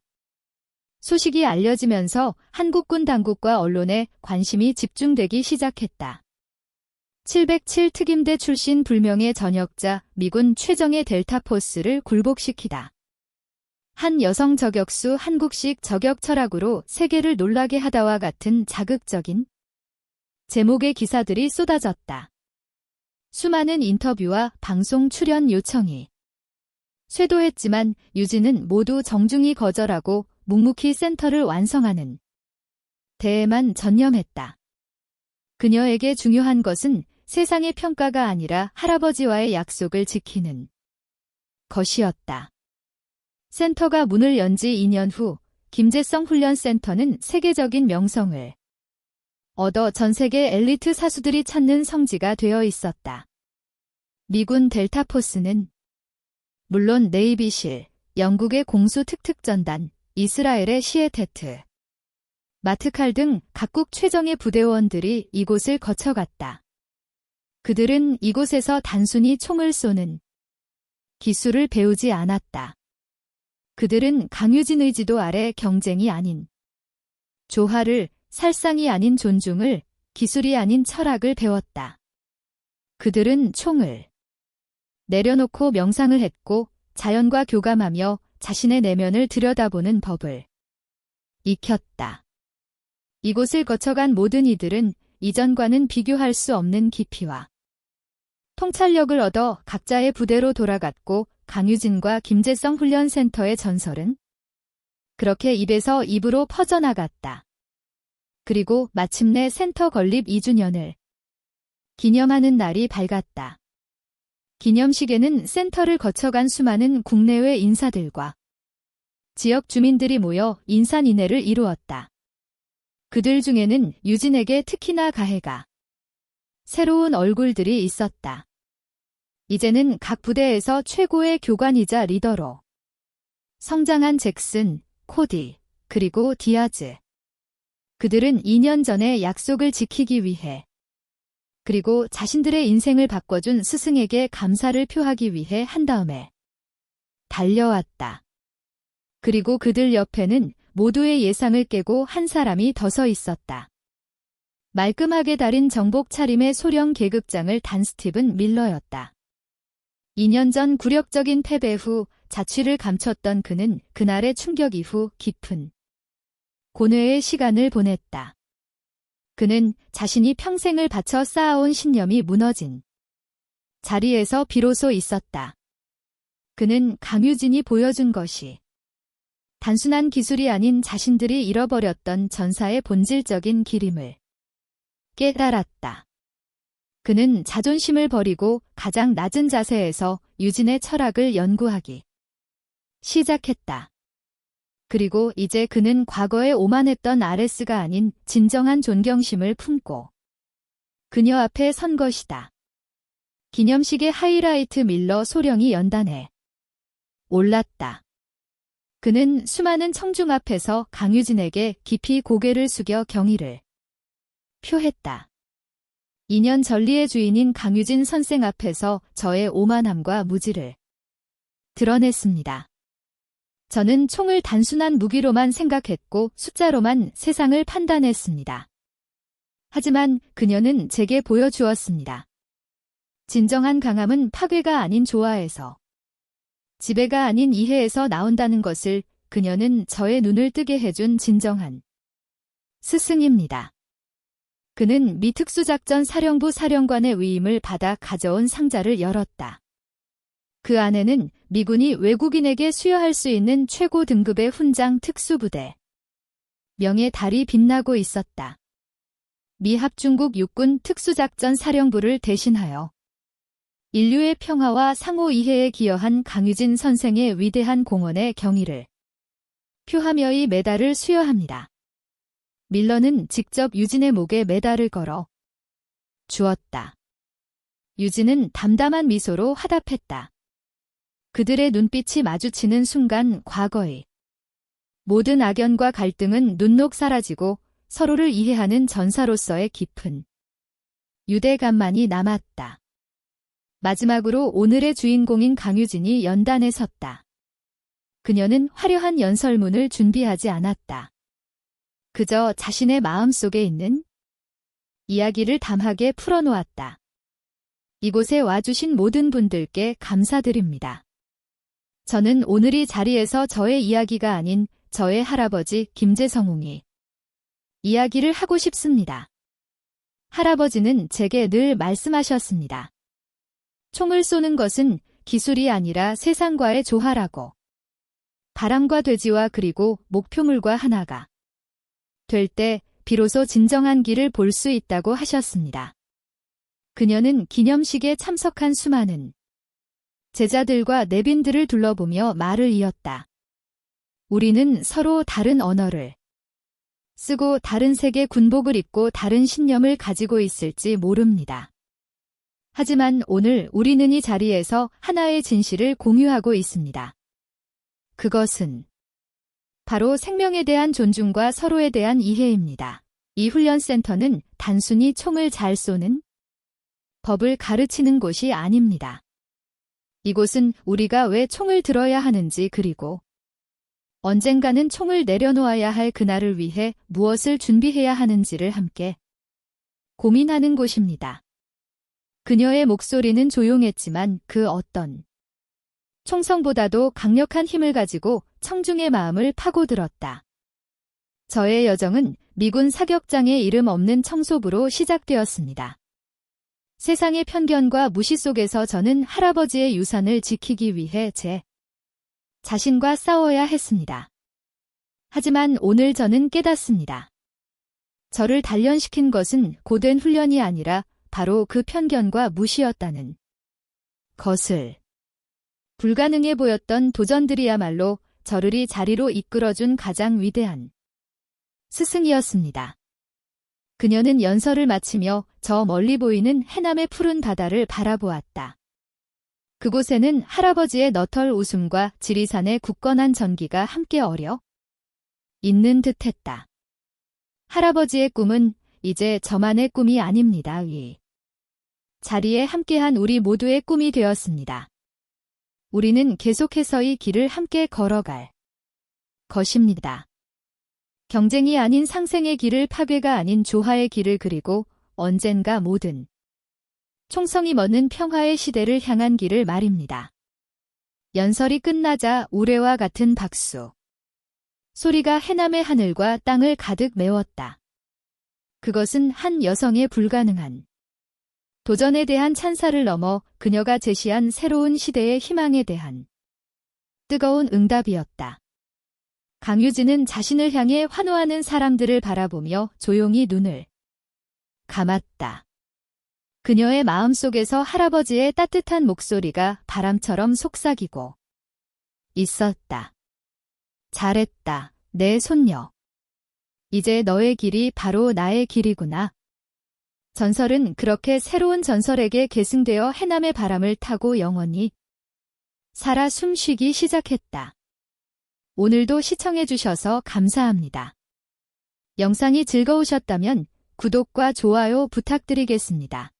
소식이 알려지면서 한국군 당국과 언론에 관심이 집중되기 시작했다. 707 특임대 출신 불명의 전역자 미군 최정예 델타포스를 굴복시키다. 한 여성 저격수 한국식 저격 철학으로 세계를 놀라게 하다와 같은 자극적인 제목의 기사들이 쏟아졌다. 수많은 인터뷰와 방송 출연 요청이 쇄도했지만 유진은 모두 정중히 거절하고 묵묵히 센터를 완성하는 데에만 전념했다. 그녀에게 중요한 것은 세상의 평가가 아니라 할아버지와의 약속을 지키는 것이었다. 센터가 문을 연 지 2년 후 김재성 훈련센터는 세계적인 명성을 얻어 전 세계 엘리트 사수들이 찾는 성지가 되어 있었다. 미군 델타포스는 물론 네이비실, 영국의 공수 특특전단, 이스라엘의 시에테트, 마트칼 등 각국 최정예 부대원들이 이곳을 거쳐갔다. 그들은 이곳에서 단순히 총을 쏘는 기술을 배우지 않았다. 그들은 강유진의 지도 아래 경쟁이 아닌 조화를, 살상이 아닌 존중을, 기술이 아닌 철학을 배웠다. 그들은 총을 내려놓고 명상을 했고 자연과 교감하며 자신의 내면을 들여다보는 법을 익혔다. 이곳을 거쳐간 모든 이들은 이전과는 비교할 수 없는 깊이와 통찰력을 얻어 각자의 부대로 돌아갔고 강유진과 김재성 훈련센터의 전설은 그렇게 입에서 입으로 퍼져나갔다. 그리고 마침내 센터 건립 2주년을 기념하는 날이 밝았다. 기념식에는 센터를 거쳐간 수많은 국내외 인사들과 지역 주민들이 모여 인산인해를 이루었다. 그들 중에는 유진에게 특히나 가해가 새로운 얼굴들이 있었다. 이제는 각 부대에서 최고의 교관이자 리더로 성장한 잭슨, 코디, 그리고 디아즈. 그들은 2년 전에 약속을 지키기 위해 그리고 자신들의 인생을 바꿔준 스승에게 감사를 표하기 위해 한 다음에 달려왔다. 그리고 그들 옆에는 모두의 예상을 깨고 한 사람이 더 서 있었다. 말끔하게 다린 정복 차림의 소령 계급장을 단 스티븐 밀러였다. 2년 전 굴욕적인 패배 후 자취를 감췄던 그는 그날의 충격 이후 깊은 고뇌의 시간을 보냈다. 그는 자신이 평생을 바쳐 쌓아온 신념이 무너진 자리에서 비로소 있었다. 그는 강유진이 보여준 것이 단순한 기술이 아닌 자신들이 잃어버렸던 전사의 본질적인 기림을 깨달았다. 그는 자존심을 버리고 가장 낮은 자세에서 유진의 철학을 연구하기 시작했다. 그리고 이제 그는 과거에 오만했던 아레스가 아닌 진정한 존경심을 품고 그녀 앞에 선 것이다. 기념식의 하이라이트 밀러 소령이 연단에 올랐다. 그는 수많은 청중 앞에서 강유진에게 깊이 고개를 숙여 경의를 표했다. 2년 전리의 주인인 강유진 선생 앞에서 저의 오만함과 무지를 드러냈습니다. 저는 총을 단순한 무기로만 생각했고 숫자로만 세상을 판단했습니다. 하지만 그녀는 제게 보여주었습니다. 진정한 강함은 파괴가 아닌 조화에서, 지배가 아닌 이해에서 나온다는 것을 그녀는 저의 눈을 뜨게 해준 진정한 스승입니다. 그는 미 특수작전 사령부 사령관의 위임을 받아 가져온 상자를 열었다. 그 안에는 미군이 외국인에게 수여할 수 있는 최고 등급의 훈장 특수부대 명의 달이 빛나고 있었다. 미 합중국 육군 특수작전 사령부를 대신하여 인류의 평화와 상호 이해에 기여한 강유진 선생의 위대한 공헌에 경의를 표하며 이 메달을 수여합니다. 밀러는 직접 유진의 목에 메달을 걸어 주었다. 유진은 담담한 미소로 화답했다. 그들의 눈빛이 마주치는 순간 과거의 모든 악연과 갈등은 눈녹 사라지고 서로를 이해하는 전사로서의 깊은 유대감만이 남았다. 마지막으로 오늘의 주인공인 강유진이 연단에 섰다. 그녀는 화려한 연설문을 준비하지 않았다. 그저 자신의 마음속에 있는 이야기를 담하게 풀어놓았다. 이곳에 와주신 모든 분들께 감사드립니다. 저는 오늘 이 자리에서 저의 이야기가 아닌 저의 할아버지 김재성웅이 이야기를 하고 싶습니다. 할아버지는 제게 늘 말씀하셨습니다. 총을 쏘는 것은 기술이 아니라 세상과의 조화라고. 바람과 돼지와 그리고 목표물과 하나가 될 때 비로소 진정한 길을 볼 수 있다고 하셨습니다. 그녀는 기념식에 참석한 수많은 제자들과 내빈들을 둘러보며 말을 이었다. 우리는 서로 다른 언어를 쓰고 다른 색의 군복을 입고 다른 신념을 가지고 있을지 모릅니다. 하지만 오늘 우리는 이 자리에서 하나의 진실을 공유하고 있습니다. 그것은 바로 생명에 대한 존중과 서로에 대한 이해입니다. 이 훈련센터는 단순히 총을 잘 쏘는 법을 가르치는 곳이 아닙니다. 이곳은 우리가 왜 총을 들어야 하는지 그리고 언젠가는 총을 내려놓아야 할 그날을 위해 무엇을 준비해야 하는지를 함께 고민하는 곳입니다. 그녀의 목소리는 조용했지만 그 어떤 총성보다도 강력한 힘을 가지고 청중의 마음을 파고들었다. 저의 여정은 미군 사격장의 이름 없는 청소부로 시작되었습니다. 세상의 편견과 무시 속에서 저는 할아버지의 유산을 지키기 위해 제 자신과 싸워야 했습니다. 하지만 오늘 저는 깨닫습니다. 저를 단련시킨 것은 고된 훈련이 아니라 바로 그 편견과 무시였다는 것을. 불가능해 보였던 도전들이야말로 저를 이 자리로 이끌어준 가장 위대한 스승이었습니다. 그녀는 연설을 마치며 저 멀리 보이는 해남의 푸른 바다를 바라보았다. 그곳에는 할아버지의 너털 웃음과 지리산의 굳건한 전기가 함께 어려 있는 듯했다. 할아버지의 꿈은 이제 저만의 꿈이 아닙니다. 이 자리에 함께한 우리 모두의 꿈이 되었습니다. 우리는 계속해서 이 길을 함께 걸어갈 것입니다. 경쟁이 아닌 상생의 길을, 파괴가 아닌 조화의 길을, 그리고 언젠가 모든 총성이 멎는 평화의 시대를 향한 길을 말입니다. 연설이 끝나자 우레와 같은 박수 소리가 해남의 하늘과 땅을 가득 메웠다. 그것은 한 여성의 불가능한 도전에 대한 찬사를 넘어 그녀가 제시한 새로운 시대의 희망에 대한 뜨거운 응답이었다. 강유진은 자신을 향해 환호하는 사람들을 바라보며 조용히 눈을 감았다. 그녀의 마음속에서 할아버지의 따뜻한 목소리가 바람처럼 속삭이고 있었다. 잘했다, 내 손녀. 이제 너의 길이 바로 나의 길이구나. 전설은 그렇게 새로운 전설에게 계승되어 해남의 바람을 타고 영원히 살아 숨쉬기 시작했다. 오늘도 시청해주셔서 감사합니다. 영상이 즐거우셨다면 구독과 좋아요 부탁드리겠습니다.